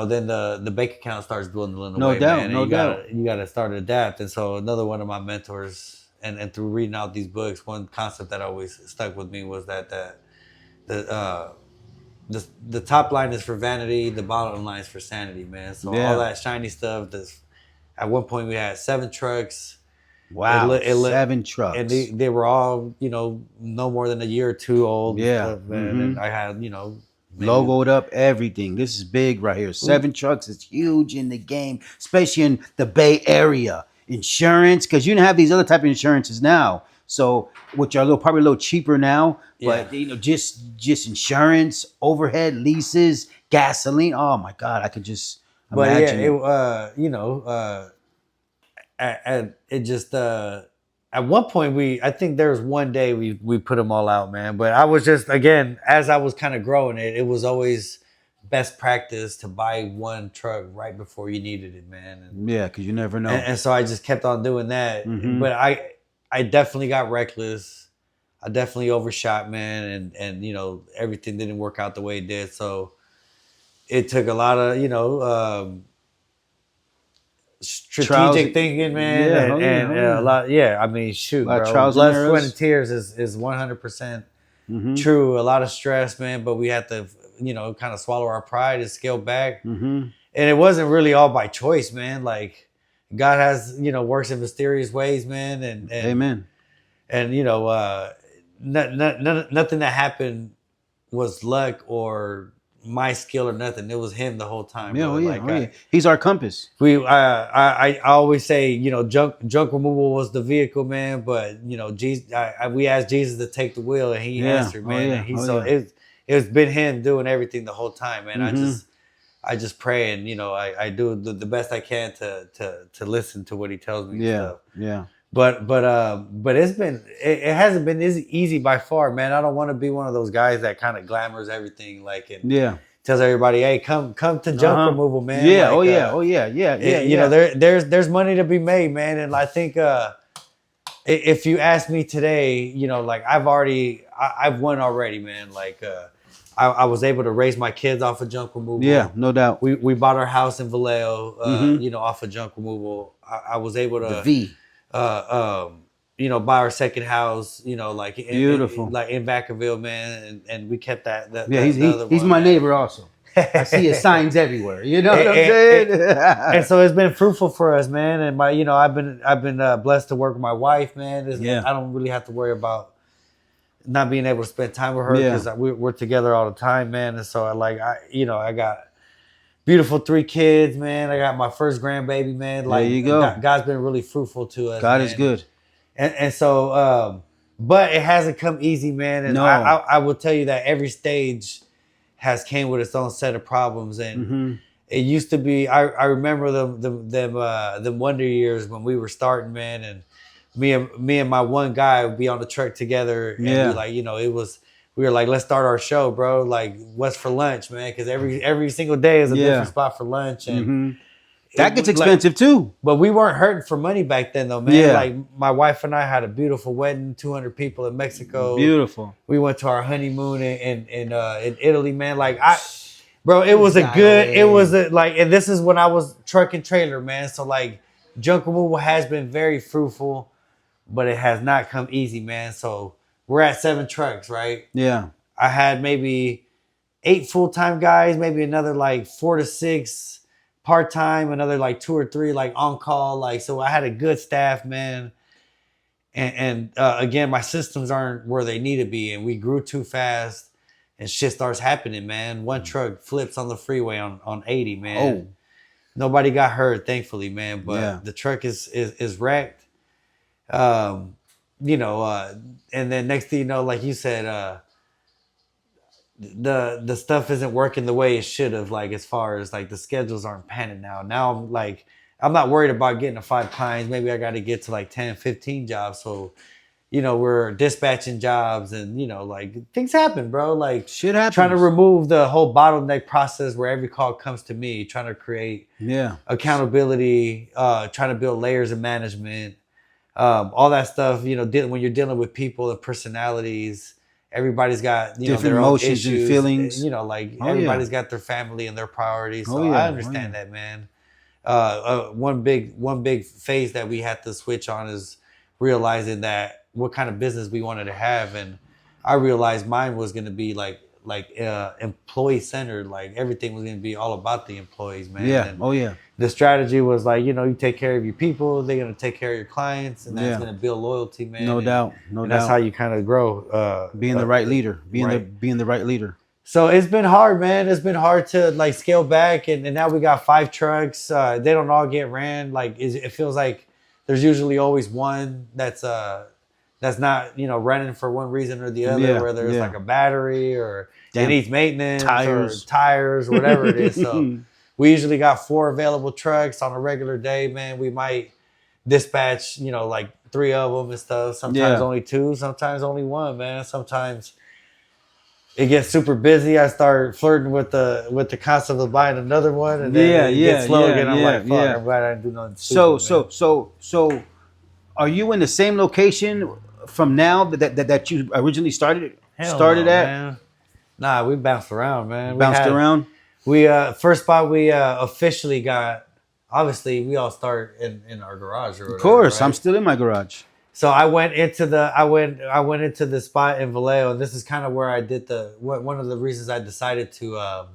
then the bank account starts dwindling away. No doubt, man, no doubt. You gotta start to adapt. And so another one of my mentors, and through reading out these books, one concept that always stuck with me was that the top line is for vanity, the bottom line is for sanity, man. So all that shiny stuff. At one point we had 7 trucks. Wow, 7 trucks. And they were all, you know, no more than a year or 2 old. Yeah. And stuff, man. And I had, you know, Logoed up, everything. This is big right here. 7 trucks is huge in the game, especially in the Bay Area. Insurance, because you don't have these other type of insurances now. So, which are probably a little cheaper now, but just insurance, overhead, leases, gasoline. Oh my God, I could just imagine. It just at one point I think there was one day we put them all out, man. But I was just, again, as I was kind of growing it was always best practice to buy one truck right before you needed it, man. And, yeah, because you never know. And so I just kept on doing that. But I definitely got reckless. I definitely overshot, man, and everything didn't work out the way it did. So it took a lot of strategic thinking, man, and a lot. Yeah, I mean, shoot, bro. Blood, sweat, and tears is 100% true. A lot of stress, man, but we had to, kind of swallow our pride and scale back. And it wasn't really all by choice, man. Like God has, works in mysterious ways, man, and amen. And nothing that happened was luck or my skill or nothing. It was him the whole time. Yeah, he's our compass. I always say, junk removal was the vehicle, man, but Jesus, we asked Jesus to take the wheel and he answered, man. It's been him doing everything the whole time, man. I just pray and I do the best I can to listen to what he tells me. Yeah. But it hasn't been easy by far, man. I don't want to be one of those guys that kind of glamours everything, tells everybody, hey, come to junk removal, man. Yeah. There's money to be made, man. And I think if you ask me today, I've won already, man. I was able to raise my kids off of junk removal. Yeah, no doubt. We bought our house in Vallejo, off of junk removal. I was able to buy our second house, beautiful, in Vacaville, man, and we kept that. He's my neighbor also. I see his signs everywhere. You know what I'm saying? And so it's been fruitful for us, man. And I've been blessed to work with my wife, man. I don't really have to worry about not being able to spend time with her because we're together all the time, man. And so I got beautiful 3 kids, man. I got my first grandbaby, man. There you go. God's been really fruitful to us. God is good. And so, but it hasn't come easy, man. And I will tell you that every stage has came with its own set of problems. And it used to be, I remember them wonder years when we were starting, man. And me and my one guy would be on the truck together. And we were like, let's start our show, bro. Like, what's for lunch, man? Because every single day is a different spot for lunch. And that gets expensive too. But we weren't hurting for money back then, though, man. Yeah. Like, my wife and I had a beautiful wedding, 200 people in Mexico. Beautiful. We went to our honeymoon in Italy, man. Bro, it was and this is when I was truck and trailer, man. So junk removal has been very fruitful, but it has not come easy, man. So we're at 7 trucks, right? Yeah. I had maybe 8 full-time guys, maybe another 4 to 6 part-time, another 2 or 3 on call. So I had a good staff, man. And again, my systems aren't where they need to be, and we grew too fast, and shit starts happening, man. One truck flips on the freeway on 80, man. Oh. Nobody got hurt, thankfully, man. But the truck is wrecked. And then next thing you know, like you said, the stuff isn't working the way it should have, as far as the schedules aren't panning now. Now I'm not worried about getting to 5 clients. Maybe I got to get to 10, 15 jobs. So, we're dispatching jobs and, things happen, bro. Shit happens. Trying to remove the whole bottleneck process where every call comes to me, trying to create accountability, trying to build layers of management. All that stuff, when you're dealing with people and personalities, everybody's got different their emotions own issues, and feelings. Everybody's got their family and their priorities. So I understand that, man. One big phase that we had to switch on is realizing that what kind of business we wanted to have, and I realized mine was going to be employee centered. Everything was going to be all about the employees, man. Yeah. And the strategy was you take care of your people, they're going to take care of your clients, and that's going to build loyalty, man. No doubt. That's how you kind of grow. Being the right leader. Being the right leader. So it's been hard, man. It's been hard to like scale back, and now we got 5 trucks. They don't all get ran. Like it feels like there's usually always one that's not running for one reason or the other, Yeah, whether it's yeah. like a battery or Damn. it needs maintenance Tires. or tires, whatever it is. So we usually got 4 available trucks on a regular day, man. We might dispatch, like 3 of them and stuff. Sometimes Yeah. only 2, sometimes only 1, man. Sometimes it gets super busy. I start flirting with the concept of buying another one, and then it gets slow again. I'm like, fuck, I'm glad I didn't do nothing stupid, So, are you in the same location from now that you originally started Hell at? Man. Nah, we bounced around, man. Bounced around. We first spot we officially got. Obviously, we all start in our garage or whatever. Of course, right? I'm still in my garage. So I went into the spot in Vallejo, and this is kind of where I did one of the reasons I decided to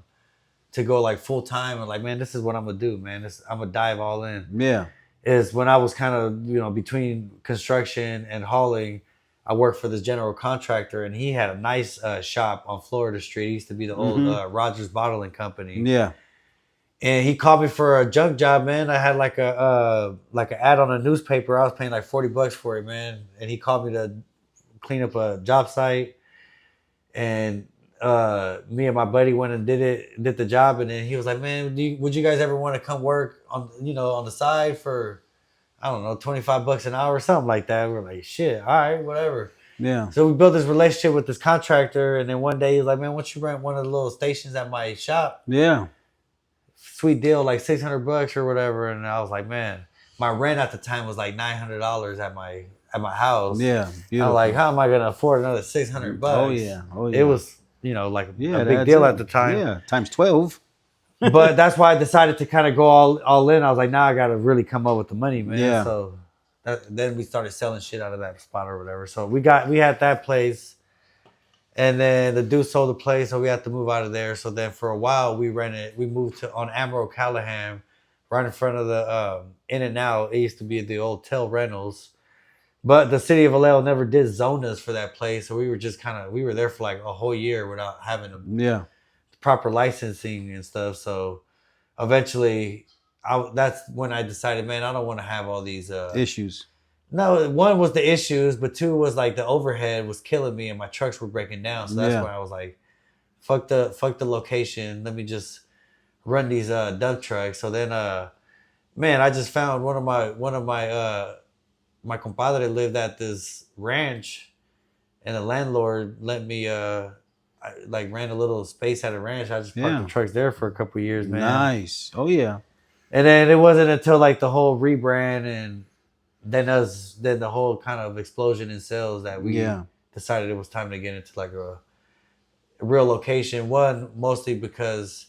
go like full time and like, man, this is what I'm gonna do, man. I'm gonna dive all in. Yeah. Is when I was kind of between construction and hauling, I worked for this general contractor, and he had a nice shop on Florida Street. He used to be the old Rogers Bottling Company. Yeah. And he called me for a junk job, man. I had like an ad on a newspaper. I was paying like $40 for it, man. And he called me to clean up a job site. And me and my buddy went and did the job. And then he was like, man, would you guys ever want to come work on the side for, I don't know, $25 an hour or something like that? We're like, shit, all right, whatever. Yeah. So we built this relationship with this contractor. And then one day he was like, man, why don't you rent one of the little stations at my shop? Yeah. Sweet deal, like $600 or whatever. And I was like, man, my rent at the time was like $900 at my house. Yeah. I'm like, how am I gonna afford another $600? Oh yeah. It was like a big deal at the time. Yeah, times 12. But that's why I decided to kind of go all in. I was like, now I gotta really come up with the money, man. Yeah. So then we started selling shit out of that spot or whatever. So we had that place. And then the dude sold the place, so we had to move out of there. So then for a while, we moved to on Amaro Callahan, right in front of the In-N-Out. It used to be the old Tel Reynolds. But the city of Vallejo never did zone us for that place. So we were just we were there for like a whole year without having proper licensing and stuff. So eventually, that's when I decided, man, I don't want to have all these issues. No, one was the issues, but 2 was like the overhead was killing me and my trucks were breaking down. So that's when I was like, fuck the location. Let me just run these dump trucks. So then man, I just found one of my compadre lived at this ranch, and the landlord let me I ran a little space at a ranch. I just parked the trucks there for a couple of years, man. Nice. Oh yeah. And then it wasn't until like the whole rebrand and then the whole kind of explosion in sales that we decided it was time to get into like a real location. One, mostly because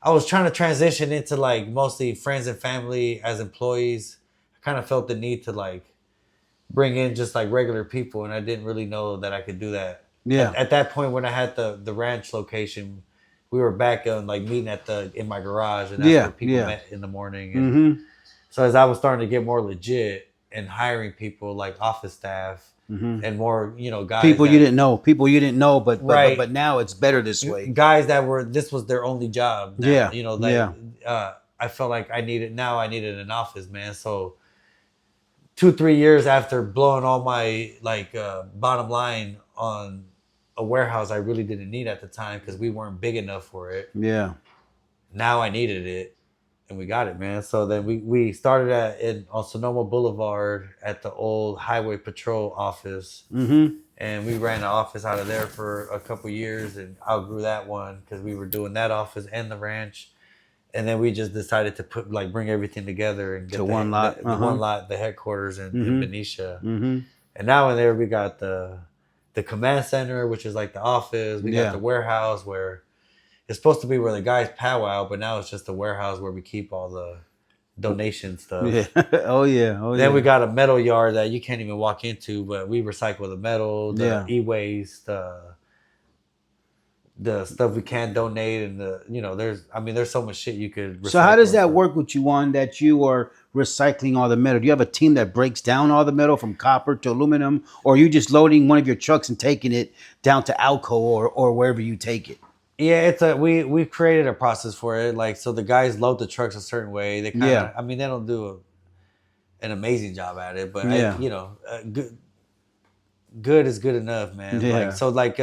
I was trying to transition into like mostly friends and family as employees. I kind of felt the need to like bring in just like regular people, and I didn't really know that I could do that. Yeah. At that point when I had the ranch location, we were back on like meeting in my garage, and that's where people met in the morning. And so as I was starting to get more legit and hiring people like office staff and more, guys. People you didn't know, but now it's better this way. Guys this was their only job. Now, Yeah. I felt like I needed an office, man. So 2-3 years after blowing all my bottom line on a warehouse I really didn't need at the time because we weren't big enough for it. Yeah. Now I needed it. And we got it, man. So then we started on Sonoma Boulevard at the old Highway Patrol office. And we ran the office out of there for a couple years and outgrew that one because we were doing that office and the ranch. And then we just decided to bring everything together and get one lot. One lot, the headquarters in Benicia. And now in there we got the command center, which is like the office. We got the warehouse where it's supposed to be where the guys powwow, but now it's just a warehouse where we keep all the donation stuff. Yeah. Oh yeah. Then we got a metal yard that you can't even walk into, but we recycle the metal, the e-waste, the stuff we can't donate, and there's so much shit you could recycle. So how does that work with you, Juan, that you are recycling all the metal? Do you have a team that breaks down all the metal from copper to aluminum, or are you just loading one of your trucks and taking it down to Alco or wherever you take it? Yeah, it's a we've created a process for it. Like, so the guys load the trucks a certain way. They kind of, Yeah. I mean, they don't do an amazing job at it, but Yeah. good is good enough, man. Yeah. Like, so like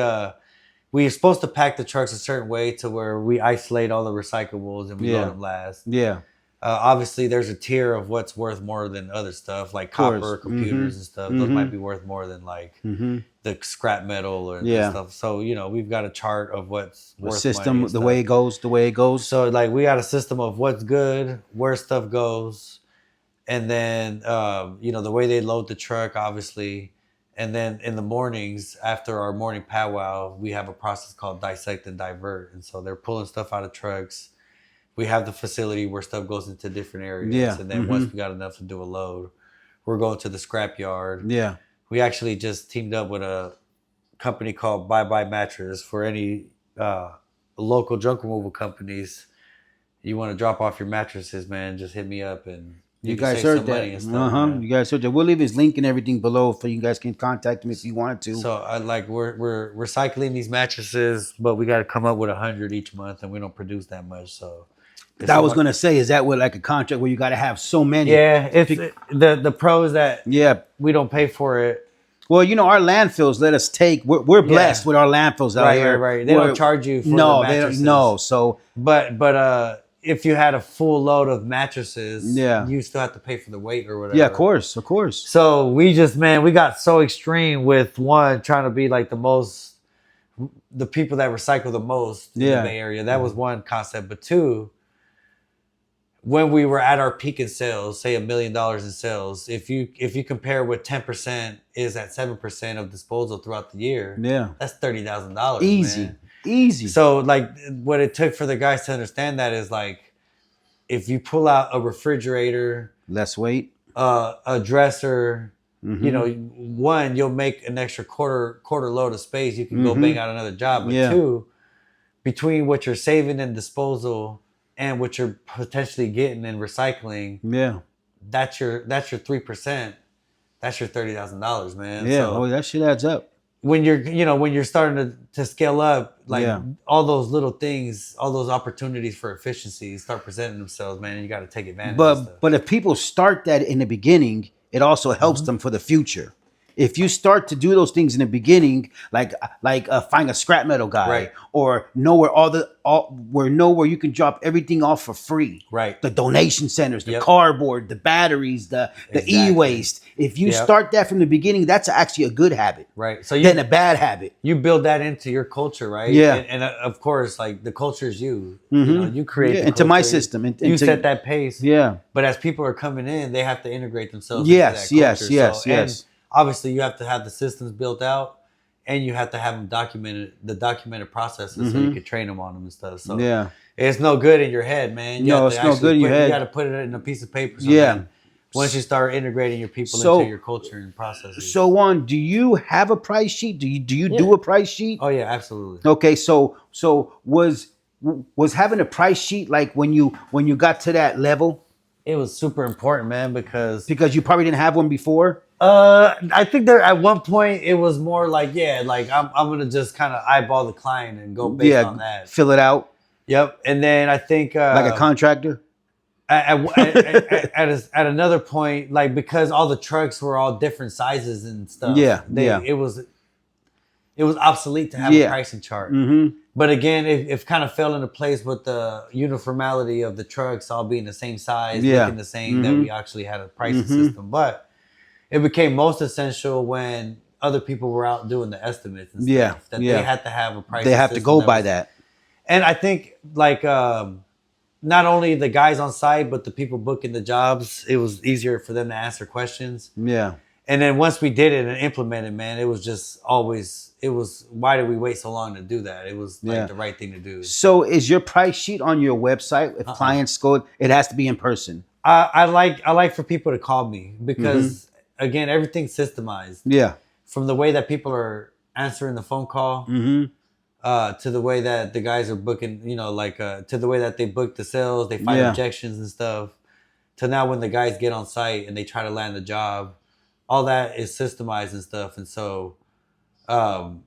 we're supposed to pack the trucks a certain way to where we isolate all the recyclables and we load Yeah. them last. Yeah. Obviously, there's a tier of what's worth more than other stuff, like Of course. copper, computers, and stuff. Those might be worth more than like the scrap metal or Yeah. stuff. So we've got a chart of what's The worth system, money and the way it goes, the way it goes. So like we got a system of what's good, where stuff goes, and then the way they load the truck, obviously. And then in the mornings after our morning powwow, we have a process called dissect and divert. And so they're pulling stuff out of trucks. We have the facility where stuff goes into different areas. Yeah. And then once we got enough to do a load, we're going to the scrap yard. Yeah. We actually just teamed up with a company called Bye Bye Mattress. For any local junk removal companies, you want to drop off your mattresses, man, just hit me up and you guys heard that. You guys heard that. We'll leave his link and everything below so you guys can contact him if you wanted to. So we're recycling these mattresses, but we got to come up with 100 each month, and we don't produce that much. So I was gonna say, is that what like a contract where you got to have so many? Yeah, it's the pros that we don't pay for it. Well, our landfills let us take. We're blessed with our landfills out here. Right. They don't charge you for the mattresses. They don't. No. So, but if you had a full load of mattresses, you still have to pay for the weight or whatever. Yeah, of course. So we got so extreme with one trying to be like the people that recycle the most in the Bay Area. That was one concept. But two, when we were at our peak in sales, say $1 million in sales, if you compare what 10% is at 7% of disposal throughout the year, that's $30,000. Easy. So like what it took for the guys to understand that is like, if you pull out a refrigerator, less weight, a dresser, one, you'll make an extra quarter load of space. You can go bang out another job. But two, between what you're saving in disposal and what you're potentially getting in recycling, that's your 3%. That's your $30,000, man. Yeah, so, that shit adds up. When you're starting to scale up, like all those little things, all those opportunities for efficiency start presenting themselves, man. And you got to take advantage of stuff. But if people start that in the beginning, it also helps them for the future. If you start to do those things in the beginning, like find a scrap metal guy, or know where you can drop everything off for free. Right. The donation centers, the cardboard, the batteries, the e-waste. If you start that from the beginning, that's actually a good habit. Right. So then a bad habit. You build that into your culture, right? Yeah. And of course, like the culture is you. You create the into culture. my system. You set that pace. Yeah. But as people are coming in, they have to integrate themselves into that culture. Yes. Obviously, you have to have the systems built out, and you have to have them documented processes so you can train them on them and stuff. So it's no good in your head, man. It's no good in your head. You got to put it in a piece of paper. So once you start integrating your people into your culture and processes. So Juan, do you have a price sheet? Do you do a price sheet? Oh yeah, absolutely. Okay, so was having a price sheet like when you got to that level? It was super important, man, because you probably didn't have one before. I think there at one point it was more like I'm gonna just kind of eyeball the client and go based on that, fill it out. Yep, and then I think like a contractor. At another point, like because all the trucks were all different sizes and stuff. It was obsolete to have a pricing chart. But again, it kind of fell into place with the uniformity of the trucks all being the same size, looking the same, that we actually had a pricing system. But it became most essential when other people were out doing the estimates and stuff. They had to have a price. They have to go by that. And I think like not only the guys on site, but the people booking the jobs, it was easier for them to answer questions. Yeah. And then once we did it and implemented, man, it was just always, why did we wait so long to do that? It was like the right thing to do. So is your price sheet on your website? If clients go, it has to be in person. I like for people to call me because again, everything's systemized. Yeah. From the way that people are answering the phone call to the way that the guys are booking, to the way that they book the sales, they find objections and stuff, to now when the guys get on site and they try to land the job, all that is systemized and stuff. And so, having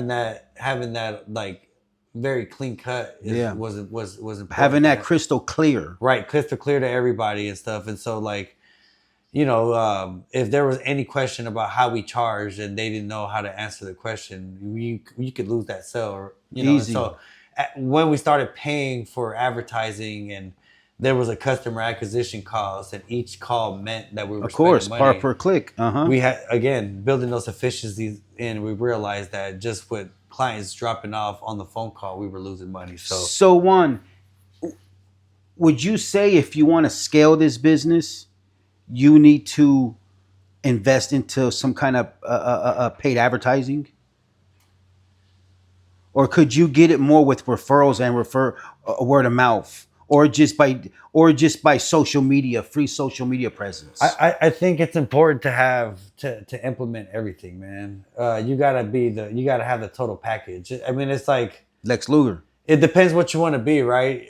that like very clean cut was important. Having that crystal clear. Right, crystal clear to everybody and stuff. And so like, you know, if there was any question about how we charged and they didn't know how to answer the question, you could lose that sale. Or, you know, Easy. so when we started paying for advertising and there was a customer acquisition cost, and each call meant that we were spending money. Par per click. We had, again, building those efficiencies in, we realized that just with clients dropping off on the phone call, we were losing money. So Juan, would you say if you want to scale this business, you need to invest into some kind of paid advertising? Or could you get it more with referrals and word of mouth? Or just by social media, free social media presence. I think it's important to have to implement everything, man. You gotta have the total package. I mean, it's like Lex Luger. It depends what you want to be, right?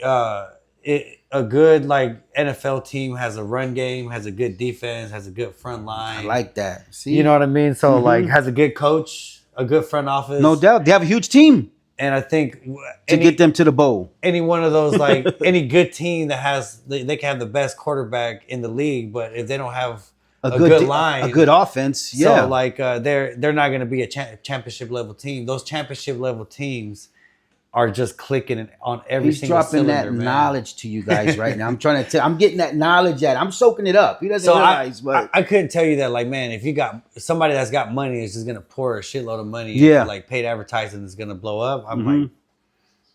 A good like NFL team has a run game, has a good defense, has a good front line. I like that. See, you know what I mean? So like has a good coach, a good front office. No doubt, they have a huge team. And I think to get them to the bowl, any one of those, like any good team that has, they can have the best quarterback in the league, but if they don't have a good line, a good offense, so like they're not going to be a championship level team. Those championship level teams are just clicking on every single cylinder. He's dropping that knowledge to you guys right now. I'm getting that knowledge I'm soaking it up. He doesn't realize, but I couldn't tell you that, like, man, if you got somebody that's got money is just gonna pour a shitload of money into like paid advertising is gonna blow up. I'm like,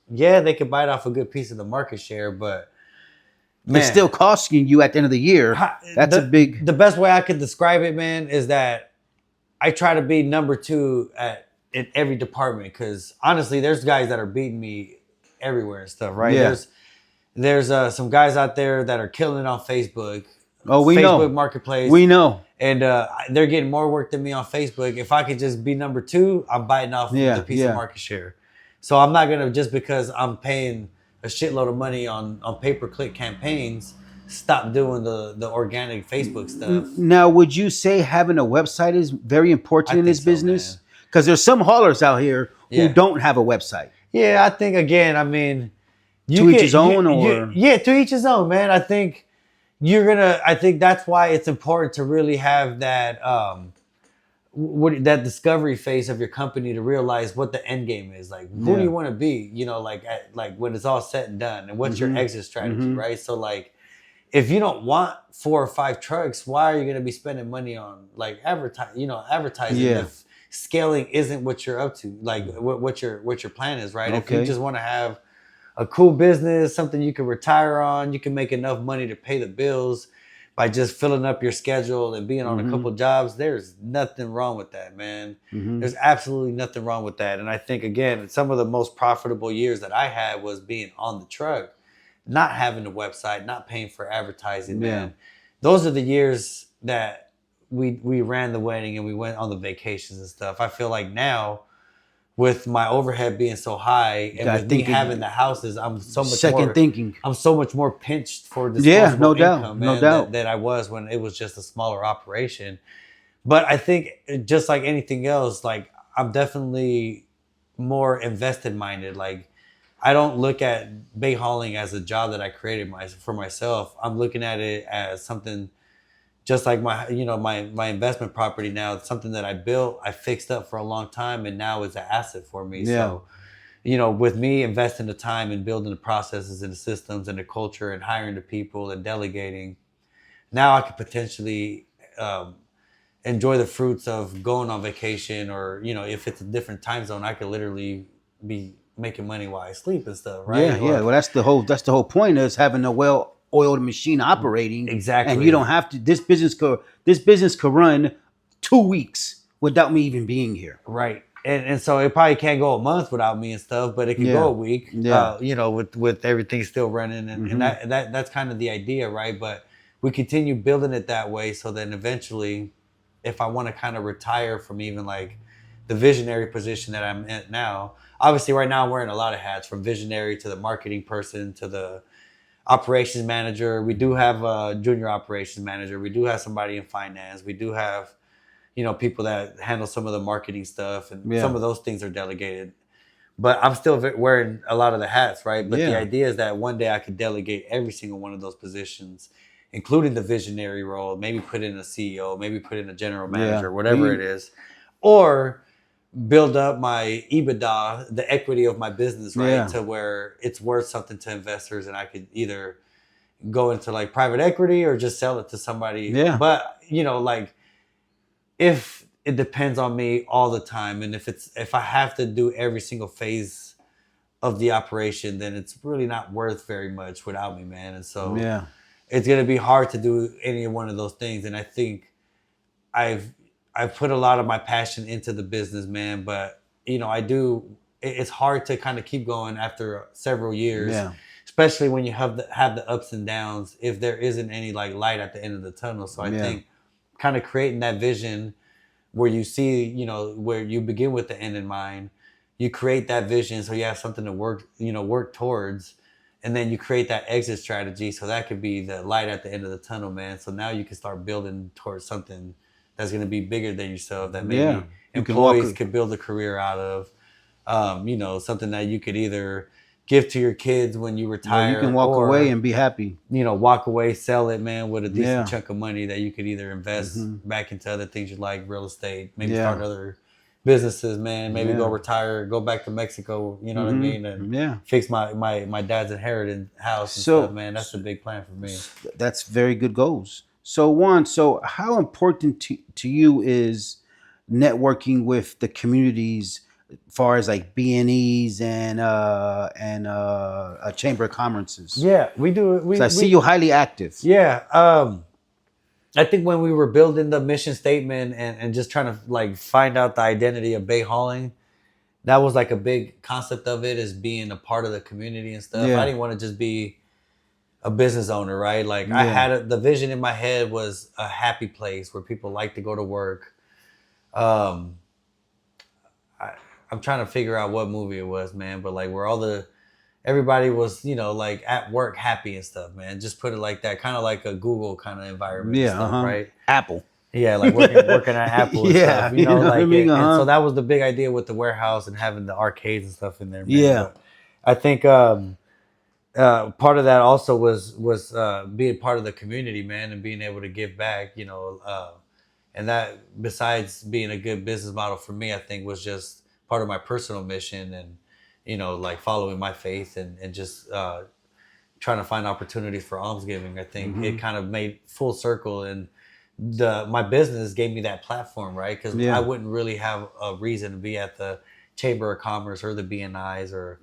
yeah, they could bite off a good piece of the market share, but man, it's still costing you at the end of the year. The best way I could describe it, man, is that I try to be number 2 in every department, because honestly, there's guys that are beating me everywhere and stuff, right? Yeah. There's some guys out there that are killing it on Facebook. Oh, we know. Facebook Marketplace. We know. And they're getting more work than me on Facebook. If I could just be number 2, I'm biting off the piece of market share. So I'm not gonna, just because I'm paying a shitload of money on pay-per-click campaigns, stop doing the organic Facebook stuff. Now, would you say having a website is very important in this business? Because there's some haulers out here who don't have a website. Yeah, I think, again, I mean, to each his own, to each his own, man. I think I think that's why it's important to really have that that discovery phase of your company, to realize what the end game is. Like, who do you want to be? You know, like when it's all said and done, and what's your exit strategy, right? So like, if you don't want 4 or 5 trucks, why are you going to be spending money on like advertising? If scaling isn't what you're up to, like what your plan is, right? If you just want to have a cool business, something you can retire on, you can make enough money to pay the bills by just filling up your schedule and being on a couple jobs, there's nothing wrong with that, man. There's absolutely nothing wrong with that. And I think, again, some of the most profitable years that I had was being on the truck, not having a website, not paying for advertising, man. Those are the years that we ran the wedding and we went on the vacations and stuff. I feel like now, with my overhead being so high and with me having the houses, I'm so much more pinched for disposable income, man, than I was when it was just a smaller operation. But I think, just like anything else, like, I'm definitely more invested minded. Like, I don't look at bay hauling as a job that I created for myself. I'm looking at it as something, just like my investment property now. It's something that I built, I fixed up for a long time, and now it's an asset for me. So, with me investing the time and building the processes and the systems and the culture and hiring the people and delegating, now I could potentially enjoy the fruits of going on vacation, or, if it's a different time zone, I could literally be making money while I sleep and stuff, right? Well, that's the whole point, is having a well-oiled machine operating. Exactly. And you don't have to. This business could run 2 weeks without me even being here. Right. And so it probably can't go a month without me and stuff, but it can go a week. With everything still running, and that's kind of the idea, right? But we continue building it that way, so then eventually, if I want to kind of retire from even like the visionary position that I'm at now. Obviously, right now I'm wearing a lot of hats, from visionary to the marketing person to the operations manager. We do have a junior operations manager. We do have somebody in finance. We do have, people that handle some of the marketing stuff, and some of those things are delegated. but I'm still wearing a lot of the hats, right? But the Yeah. idea is that one day I could delegate every single one of those positions, including the visionary role, maybe put in a CEO, maybe put in a general Yeah. manager, whatever it is, or build up my EBITDA, the equity of my business, right? Yeah. To where it's worth something to investors and I could either go into like private equity or just sell it to somebody. Yeah. But, you know, like if it depends on me all the time and if I have to do every single phase of the operation, then it's really not worth very much without me, man. And so Yeah. it's going to be hard to do any one of those things. And I think I've I've put a lot of my passion into the business, man. But you know, it's hard to kind of keep going after several years, Yeah. especially when you have the ups and downs. If there isn't any like light at the end of the tunnel, so I Yeah. think kind of creating that vision where you see, you know, where you begin with the end in mind, you create that vision so you have something to work towards, and then you create that exit strategy so that could be the light at the end of the tunnel, man. So now you can start building towards something that's going to be bigger than yourself, that Yeah. maybe You can walk. employees could build a career out of. You know, something that you could either give to your kids when you Where you retire, can walk away or and be happy. you know, walk away, sell it, man, with a decent Yeah. chunk of money that you could either invest Hmm. back into other things you like, real estate, maybe start Yeah. other businesses, man, maybe go Yeah. retire, go back to Mexico, you know what I mean, and Yeah. fix my dad's inheritance house and stuff, So man. That's a big plan for me. that's very good goals. So Juan, so how important to you is networking with the communities, as far as like B&Es and chamber of commerces? Yeah, we do. So I see you highly active. Yeah. I think when we were building the mission statement and just trying to like find out the identity of Bay Hauling, that was like a big concept of it, is being a part of the community and stuff. Yeah. I didn't want to just be a business owner, right? Like I Yeah. had the vision in my head was a happy place where people like to go to work. Um, I'm trying to figure out what movie it was, man, but like where everybody was, you know, like at work happy and stuff, man. Just put it like that, kind of like a Google kind of environment, and stuff, right? Apple. Yeah, like working at Apple and Yeah, stuff, you know, you know what like I mean? and so that was the big idea with the warehouse and having the arcades and stuff in there, man. Yeah. But I think part of that also was being part of the community, man, and being able to give back, you know, and that, besides being a good business model for me, I think was just part of my personal mission, and you know, like following my faith and just trying to find opportunities for almsgiving. I think it kind of made full circle, and my business gave me that platform, right? Because I wouldn't really have a reason to be at the Chamber of Commerce or the BNIs, or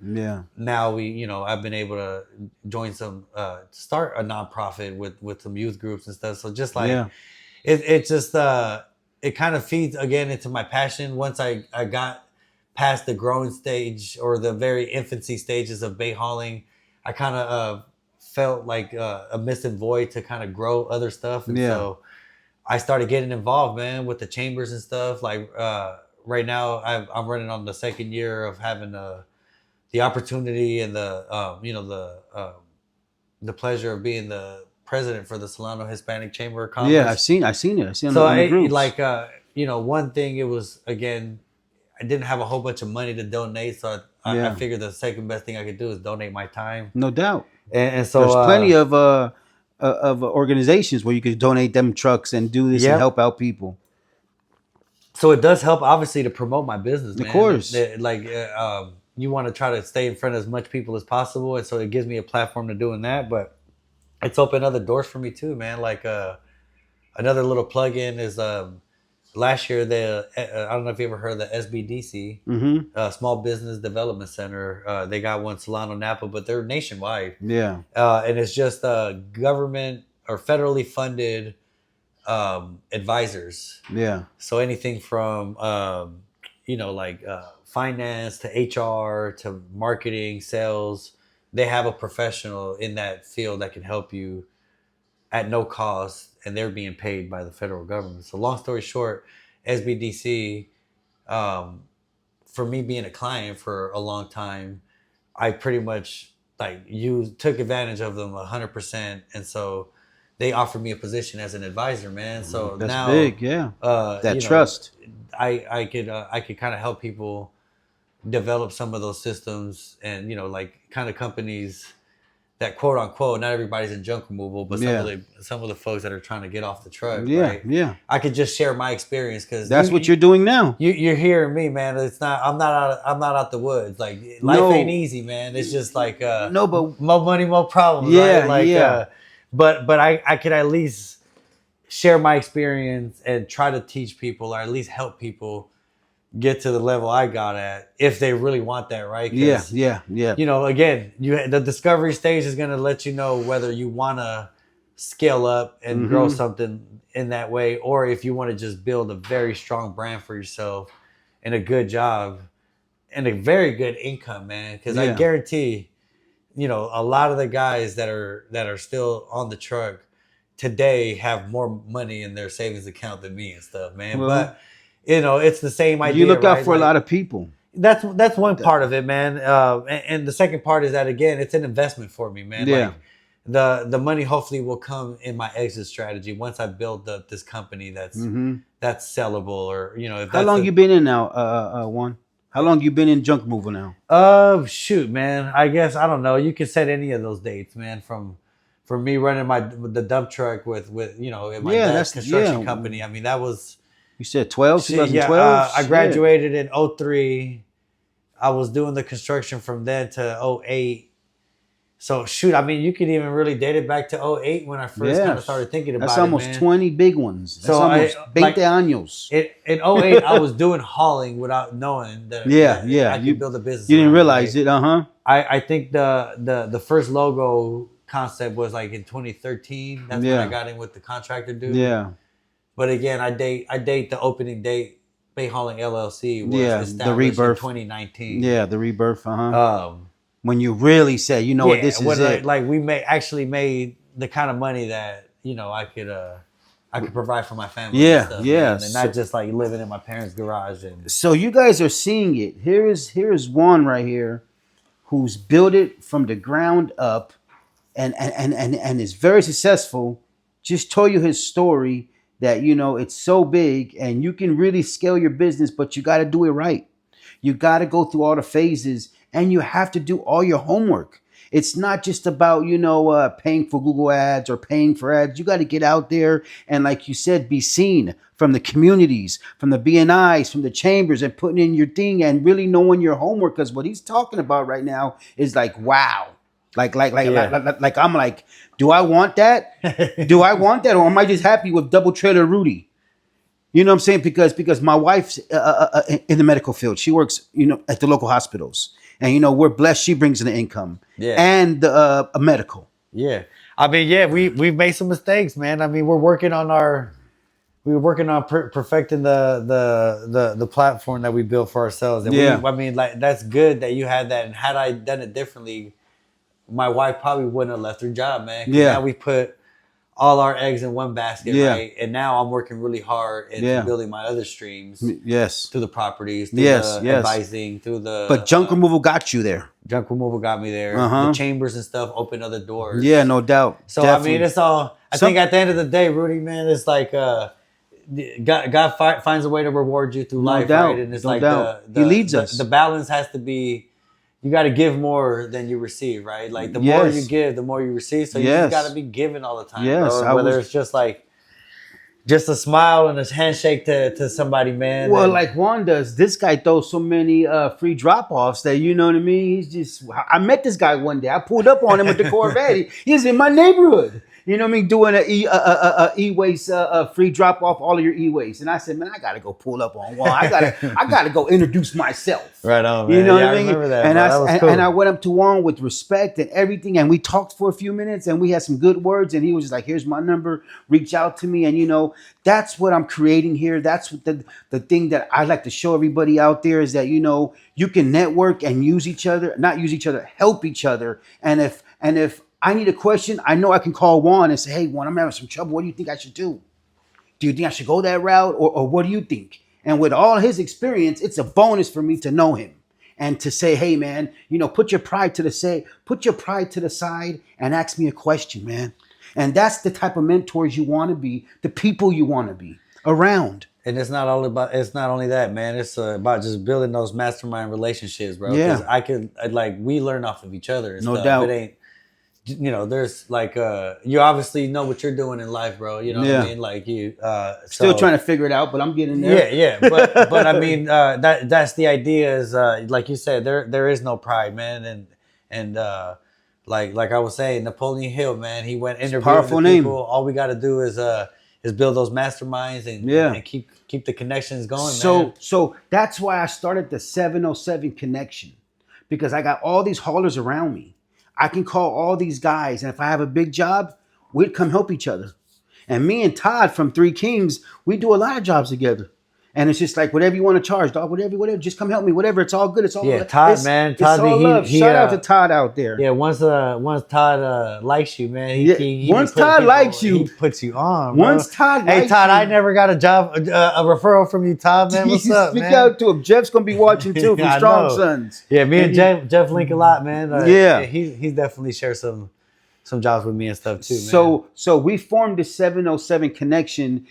now you know, I've been able to join some start a nonprofit with some youth groups and stuff. So just like it just it kind of feeds again into my passion. Once I got past the growing stage or the very infancy stages of bay hauling, I kind of felt like a missing void to kind of grow other stuff, and so I started getting involved, man, with the chambers and stuff. Like right now, I'm running on the second year of having the opportunity and the you know, the pleasure of being the president for the Solano Hispanic Chamber of Commerce. Yeah, I've seen it. I seen it So on the groups. like you know, one thing, it was, again, I didn't have a whole bunch of money to donate, so I figured the second best thing I could do is donate my time. No doubt. And so there's plenty of organizations where you could donate them trucks and do this and help out people. So it does help, obviously, to promote my business, man. Of course. Like you want to try to stay in front of as much people as possible, and so it gives me a platform to doing that. But it's opened other doors for me too, man. Like another little plug-in is last year, I don't know if you ever heard of the SBDC, Small Business Development Center. They got one Solano, Napa, but they're nationwide. Yeah. And it's just government or federally funded advisors. Yeah. So anything from you know, like finance to HR to marketing, sales. They have a professional in that field that can help you at no cost, and they're being paid by the federal government. So long story short, SBDC, for me being a client for a long time, I pretty much like took advantage of them 100%. And so they offered me a position as an advisor, man. So that's now big, yeah. That you know, trust. I could kind of help people develop some of those systems, and like kind of companies that quote unquote, not everybody's in junk removal, but some of the folks that are trying to get off the truck, right? Yeah. I could just share my experience because that's what you're doing now. You're hearing me, man. It's not. I'm not out the woods. Like life ain't easy, man. It's just like no, but more money, more problems. Yeah, right? Like, but I could at least share my experience and try to teach people, or at least help people get to the level I got at, if they really want that, right? Yeah. Again, the discovery stage is going to let you know whether you want to scale up and grow something in that way, or if you want to just build a very strong brand for yourself and a good job and a very good income, man. Because I guarantee, a lot of the guys that are still on the truck today have more money in their savings account than me and stuff, man. Well, but it's the same idea. You look out right? for a lot of people. That's one part of it, man. And the second part is that, again, it's an investment for me, man. Yeah. Like the money hopefully will come in my exit strategy once I build up this company that's sellable, or if How long you been in now, Juan? How long you been in junk removal now? Shoot, man. I guess I don't know. You can set any of those dates, man. From me running the dump truck with in my dad's construction company. I mean, that was. You said 2012? Yeah, I graduated in 2003. I was doing the construction from then to 2008. So, shoot, I mean, you could even really date it back to 2008 when I first kind of started thinking about it, That's almost 20 big ones. That's so almost 20 años. In 2008, I was doing hauling without knowing that, I could build a business. You didn't realize it, I think the first logo concept was like in 2013. That's when I got in with the contractor dude. Yeah. But again, I date the opening date. Bay Hauling LLC was established the rebirth. in 2019. Yeah, the rebirth. When you really say, what this is it. Like we made the kind of money that I could provide for my family. Yeah, and stuff, and not just like living in my parents' garage. And so you guys are seeing it. Here is Juan right here, who's built it from the ground up, and is very successful. Just told you his story. That it's so big and you can really scale your business, but you got to do it right. You got to go through all the phases, and you have to do all your homework. It's not just about paying for Google ads or paying for ads. You got to get out there and, like you said, be seen from the communities, from the BNIs, from the chambers, and putting in your thing and really knowing your homework. Because what he's talking about right now is like, wow. Like I'm like, do I want that? Do I want that, or am I just happy with double trailer Rudy? You know what I'm saying? Because my wife's in the medical field. She works, at the local hospitals, and we're blessed. She brings in the income, and a medical. Yeah, I mean, we've made some mistakes, man. I mean, we're working on perfecting the platform that we built for ourselves. And I mean, like, that's good that you had that. And had I done it differently, my wife probably wouldn't have left her job, man. Now we put all our eggs in one basket, right? And now I'm working really hard into building my other streams. Yes. Through the properties, through the advising, through the... But junk removal got you there. Junk removal got me there. The chambers and stuff opened other doors. Yeah, no doubt. So, definitely. I mean, it's all... I think at the end of the day, Rudy, man, it's like... God finds a way to reward you through life, right? And it's He leads us. The balance has to be... You got to give more than you receive, right? Like the more you give, the more you receive. So you just got to be giving all the time. Yes, bro. Whether it's just like just a smile and a handshake to somebody, man. Well, like Juan does. This guy throws so many free drop-offs that, you know what I mean? He's just... I met this guy one day. I pulled up on him with the Corvette. He's in my neighborhood. You know what I mean? Doing a e-waste free drop off all of your e-waste. And I said, man, I gotta go pull up on Juan. I gotta go introduce myself. Right on, man. You know what I mean? I remember that. And that was cool. And I went up to Juan with respect and everything, and we talked for a few minutes, and we had some good words. And he was just like, "Here's my number. Reach out to me." And that's what I'm creating here. That's what the thing that I like to show everybody out there is that you can network and use each other, not use each other, help each other. And if I need a question, I know I can call Juan and say, "Hey, Juan, I'm having some trouble. What do you think I should do? Do you think I should go that route? Or what do you think?" And with all his experience, it's a bonus for me to know him and to say, "Hey, man, put your pride to the side and ask me a question, man." And that's the type of mentors you want to be, the people you want to be. around. And it's not only that, man. It's about just building those mastermind relationships, bro. Yeah. Because we learn off of each other and No stuff. doubt. It ain't, there's like, you obviously know what you're doing in life, bro. You know what I mean? Like Still trying to figure it out, but I'm getting there. Yeah. But I mean, that's the idea is, like you said, there is no pride, man. And like I was saying, Napoleon Hill, man, he went interviewing Powerful the people. name. All we got to do is build those masterminds and keep the connections going, man. So that's why I started the 707 connection, because I got all these haulers around me. I can call all these guys, and if I have a big job, we'd come help each other. And me and Todd from Three Kings, we do a lot of jobs together. And it's just like, whatever you want to charge, dog, whatever, just come help me, whatever. It's all good. It's all Todd, man. It's all love. Shout out to Todd out there. Yeah, once Todd likes you, man. Once Todd likes you, he puts you on. Bro. Once Todd likes Hey, Todd, you, I never got a job, a referral from you, Todd, man. What's up, Speak man? out to him. Jeff's gonna be watching too from Strong Sons. Yeah, me and Jeff link a lot, man. He's definitely shared some jobs with me and stuff too, man. So we formed the 707 connection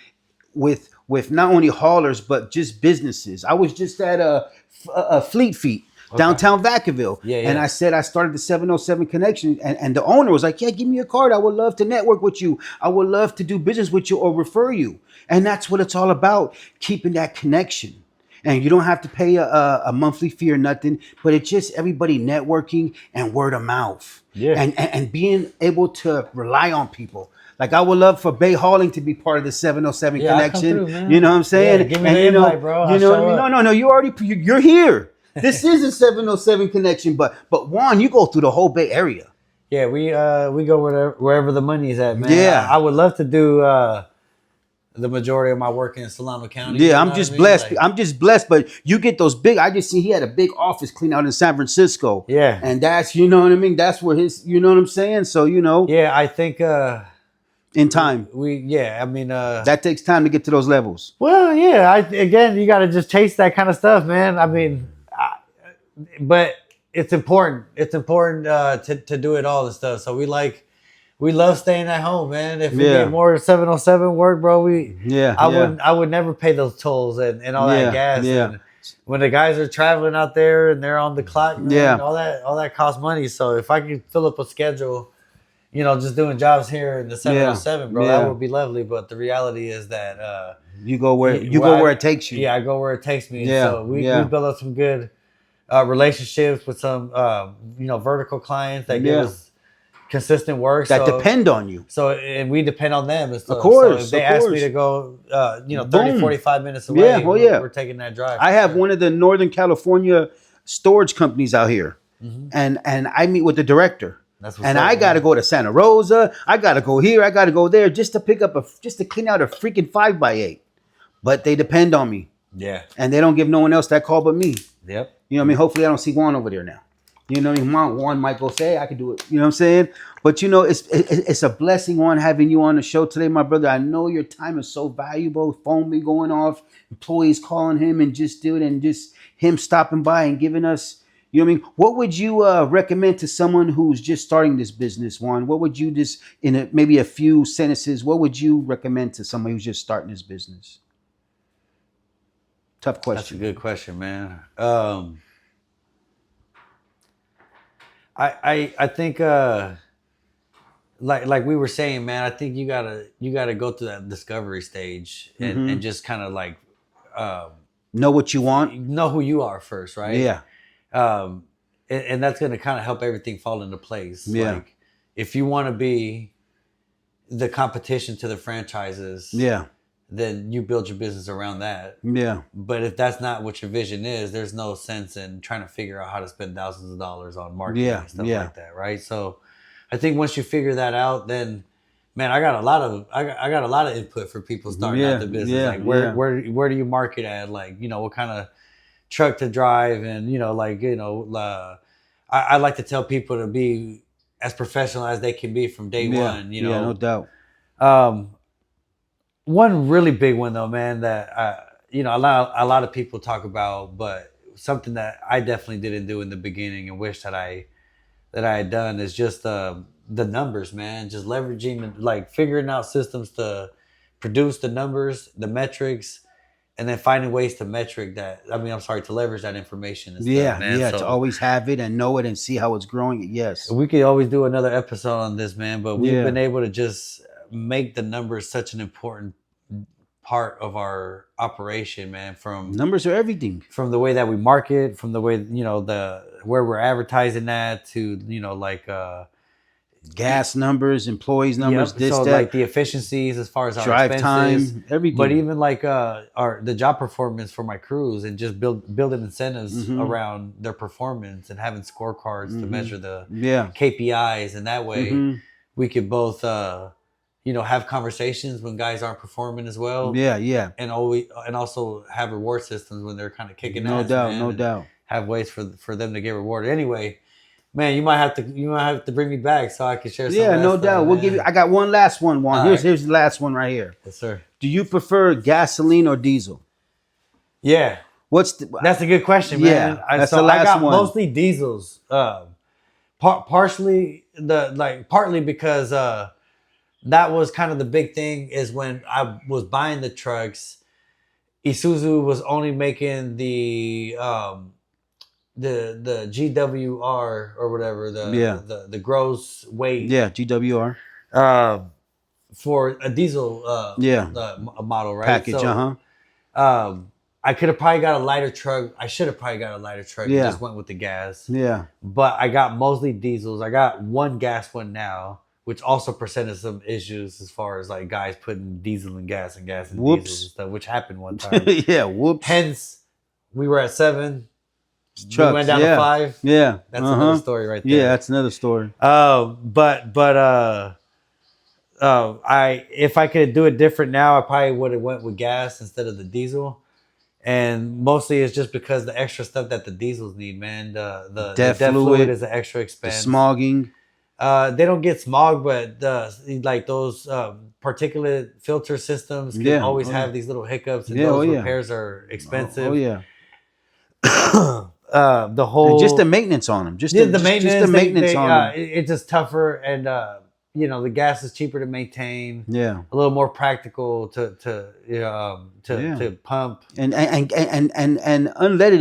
with not only haulers but just businesses. I was just at a Fleet Feet downtown Vacaville, and I said I started the 707 connection, and the owner was like, "Yeah, give me a card. I would love to network with you. I would love to do business with you or refer you." And that's what it's all about, keeping that connection. And you don't have to pay a monthly fee or nothing, but it's just everybody networking and word of mouth. Yeah. And being able to rely on people. Like, I would love for Bay Hauling to be part of the 707 connection. Through, you know what I'm saying? Yeah, give me the invite, bro. You know what I mean? No. You're here. This is a 707 connection, but Juan, you go through the whole Bay Area. Yeah, we go wherever the money is at, man. Yeah. I would love to do the majority of my work in Solano County. Yeah, I'm just blessed. I'm just blessed, but you get those big. I just see he had a big office clean out in San Francisco. Yeah, and that's, you know what I mean. That's where his, you know what I'm saying. So Yeah, I think in time. That takes time to get to those levels. Well, yeah. Again, you got to just chase that kind of stuff, man. But it's important. It's important to do it all and stuff. So we love staying at home, man. If we get more 707 work, bro, I would never pay those tolls and all that gas. Yeah. And when the guys are traveling out there and they're on the clock, man, all that costs money. So if I could fill up a schedule, just doing jobs here in the 707, bro, that would be lovely. But the reality is that you go where it takes you. Yeah, I go where it takes me. Yeah. So we build up some good relationships with some vertical clients that give us consistent work that depend on you. So, and we depend on them. Of course. So if they ask me to go, 30, 45 minutes away, we're taking that drive. I have one of the Northern California storage companies out here, and I meet with the director. I got to go to Santa Rosa. I got to go here. I got to go there just to pick up just to clean out a freaking 5x8. But they depend on me. Yeah. And they don't give no one else that call but me. Yep. You know what I mean? Hopefully I don't see Juan over there now. You know what I mean? Juan might go say, I could do it. You know what I'm saying? But it's a blessing, Juan, having you on the show today, my brother. I know your time is so valuable. Phone be going off, employees calling him and just do it, and just him stopping by and giving us, you know what I mean? What would you recommend to someone who's just starting this business, Juan? What would you just, maybe a few sentences, what would you recommend to somebody who's just starting this business? Tough question. That's a good question, man. I think like we were saying, man, I think you gotta go through that discovery stage and just kind of like know what you want, know who you are first, right? Yeah. And that's gonna kind of help everything fall into place. Yeah. Like if you want to be the competition to the franchises, yeah, then you build your business around that. Yeah. But if that's not what your vision is, there's no sense in trying to figure out how to spend thousands of dollars on marketing and stuff like that, right? So I think once you figure that out, then man, I got a lot of input for people starting out the business. Yeah. Like where do you market at? Like, what kind of truck to drive, and I like to tell people to be as professional as they can be from day one. Yeah, no doubt. One really big one though, man, that a lot of people talk about, but something that I definitely didn't do in the beginning and wish that I had done is just the numbers, man. Just leveraging, like figuring out systems to produce the numbers, the metrics, and then finding ways to metric that. I mean, I'm sorry, to leverage that information. And Yeah, stuff, man. yeah, So to always have it and know it and see how it's growing. Yes. we could always do another episode on this, man. But we've Yeah. been able to just make the numbers such an important part of our operation, man. From Numbers are everything. from the way that we market, from the way, where we're advertising at, to like Gas numbers, employees numbers, yep. this, So that. like the efficiencies as far as our Drive expenses, time, everything. but even like the job performance for my crews, and just building incentives around their performance and having scorecards to measure the KPIs, and that way we could both have conversations when guys aren't performing as well. Yeah. And also have reward systems when they're kind of kicking No ass, doubt, man, no and doubt. have ways for them to get rewarded. Anyway, man, you might have to bring me back so I can share some. Yeah, of that no stuff, doubt. We'll man. give you. I got one last one, Juan. All Here's right. the last one right here. Yes, sir. Do you prefer gasoline or diesel? Yeah. That's a good question, man. Yeah, that's the last I got one. mostly diesels. Partly because that was kind of the big thing, is when I was buying the trucks, Isuzu was only making the GWR or whatever, the gross weight. Yeah, GWR. For a diesel a model, right? Package, So, I could have probably got a lighter truck. I should have probably got a lighter truck and just went with the gas. Yeah. But I got mostly diesels. I got one gas one now, which also presented some issues as far as like guys putting diesel and gas and diesels and stuff, which happened one time. Yeah, whoops. Hence, we were at 7. Trucks, we went down to 5. Yeah. That's another story right there. Yeah, that's another story. If I could do it different now, I probably would have went with gas instead of the diesel. And mostly it's just because the extra stuff that the diesels need, man. The DEF fluid is an extra expense. The smogging. They don't get smog, but like those particulate filter systems can always have these little hiccups, and those repairs are expensive. The whole And just the maintenance on them. Just the maintenance on them. It's just tougher, and the gas is cheaper to maintain. Yeah, a little more practical to pump. And unleaded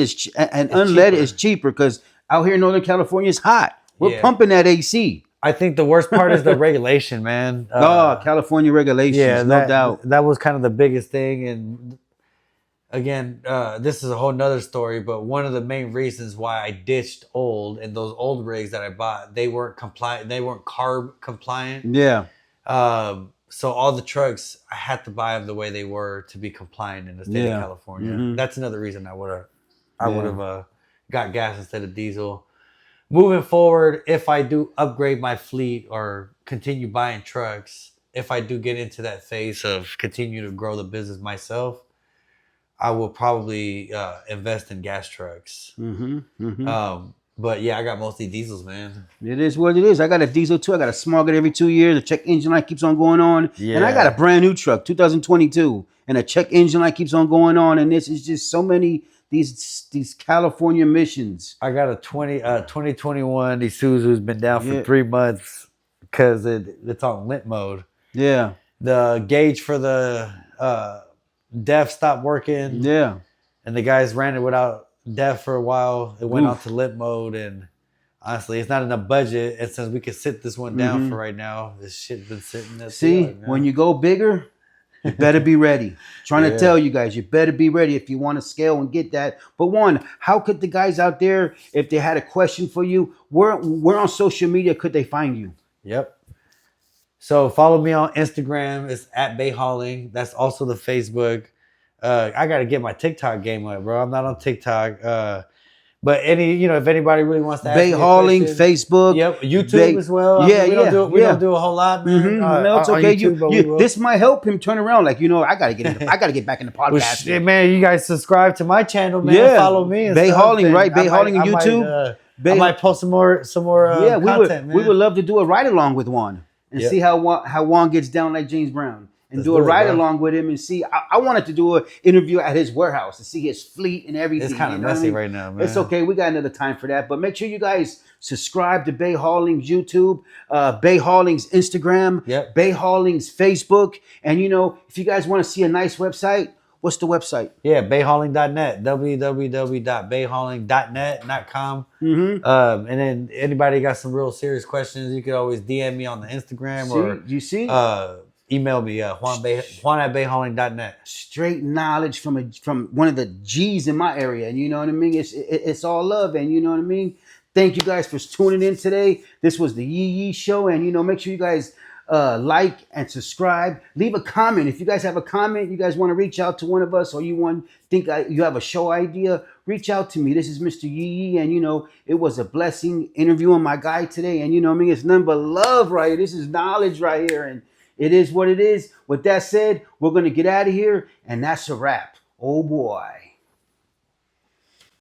is cheaper because out here in Northern California it's hot. We're pumping that AC. I think the worst part is the regulation, man. California regulations, no doubt. That was kind of the biggest thing. And again, this is a whole nother story, but one of the main reasons why I ditched old, and those old rigs that I bought, they weren't compliant. They weren't carb compliant. Yeah. So all the trucks, I had to buy them the way they were to be compliant in the state of California. That's another reason I would have got gas instead of diesel. Moving forward, if I do upgrade my fleet or continue buying trucks, if I do get into that phase of continue to grow the business myself, I will probably invest in gas trucks. But yeah, I got mostly diesels, man. It is what it is. I got a diesel too. I got to smog it every 2 years. The check engine light keeps on going on. Yeah. And I got a brand new truck, 2022. And the check engine light keeps on going on. And this is just so many these California missions. I got a 2021 Isuzu's been down for 3 months because it's on lit mode. Yeah. The gauge for the DEF stopped working. Yeah. And the guys ran it without DEF for a while. It went on to lit mode, and honestly, it's not enough budget. And since we could sit this one down for right now, this shit's been sitting there. See, when you go bigger, you better be ready. Trying to tell you guys, you better be ready if you want to scale and get that. But Juan, how could the guys out there, if they had a question for you, where on social media could they find you? Yep. So follow me on Instagram. It's at Bay Hauling. That's also the Facebook. I got to get my TikTok game up, bro. I'm not on TikTok. But if anybody really wants to ask Bay Hauling, Facebook. Yep, YouTube as well. We don't do a whole lot, man. No, it's okay. This might help him turn around. Like, I gotta get back in the podcast. Well, man, you guys subscribe to my channel, man. Yeah. Follow me. And Bay Hauling, right? Bay Hauling on YouTube. I might post some more content, man. We would love to do a ride along with Juan and see how Juan gets down like James Brown. and Let's do a do it, ride bro. along with him and see. I wanted to do an interview at his warehouse to see his fleet and everything. It's kind of you know what I messy mean? right now, man. It's okay. We got another time for that. But make sure you guys subscribe to Bay Hauling's YouTube, Bay Hauling's Instagram, Yep. Bay Hauling's Facebook. And, you know, if you guys want to see a nice website, what's the website? Yeah, bayhauling.net, www.bayhauling.net, not com. Mm-hmm. And then anybody got some real serious questions, you could always DM me on the Instagram or You see? email me, Juan at bayhauling.net. Straight knowledge from one of the G's in my area. And you know what I mean? It's all love. And you know what I mean? Thank you guys for tuning in today. This was the Yee Yee Show. And, you know, make sure you guys like and subscribe. Leave a comment. If you guys have a comment, you guys want to reach out to one of us, or you you have a show idea, reach out to me. This is Mr. Yee Yee, and you know, it was a blessing interviewing my guy today. And you know what I mean? It's nothing but love right here. This is knowledge right here, and it is what it is. With that said, we're gonna get out of here, and that's a wrap. Oh boy.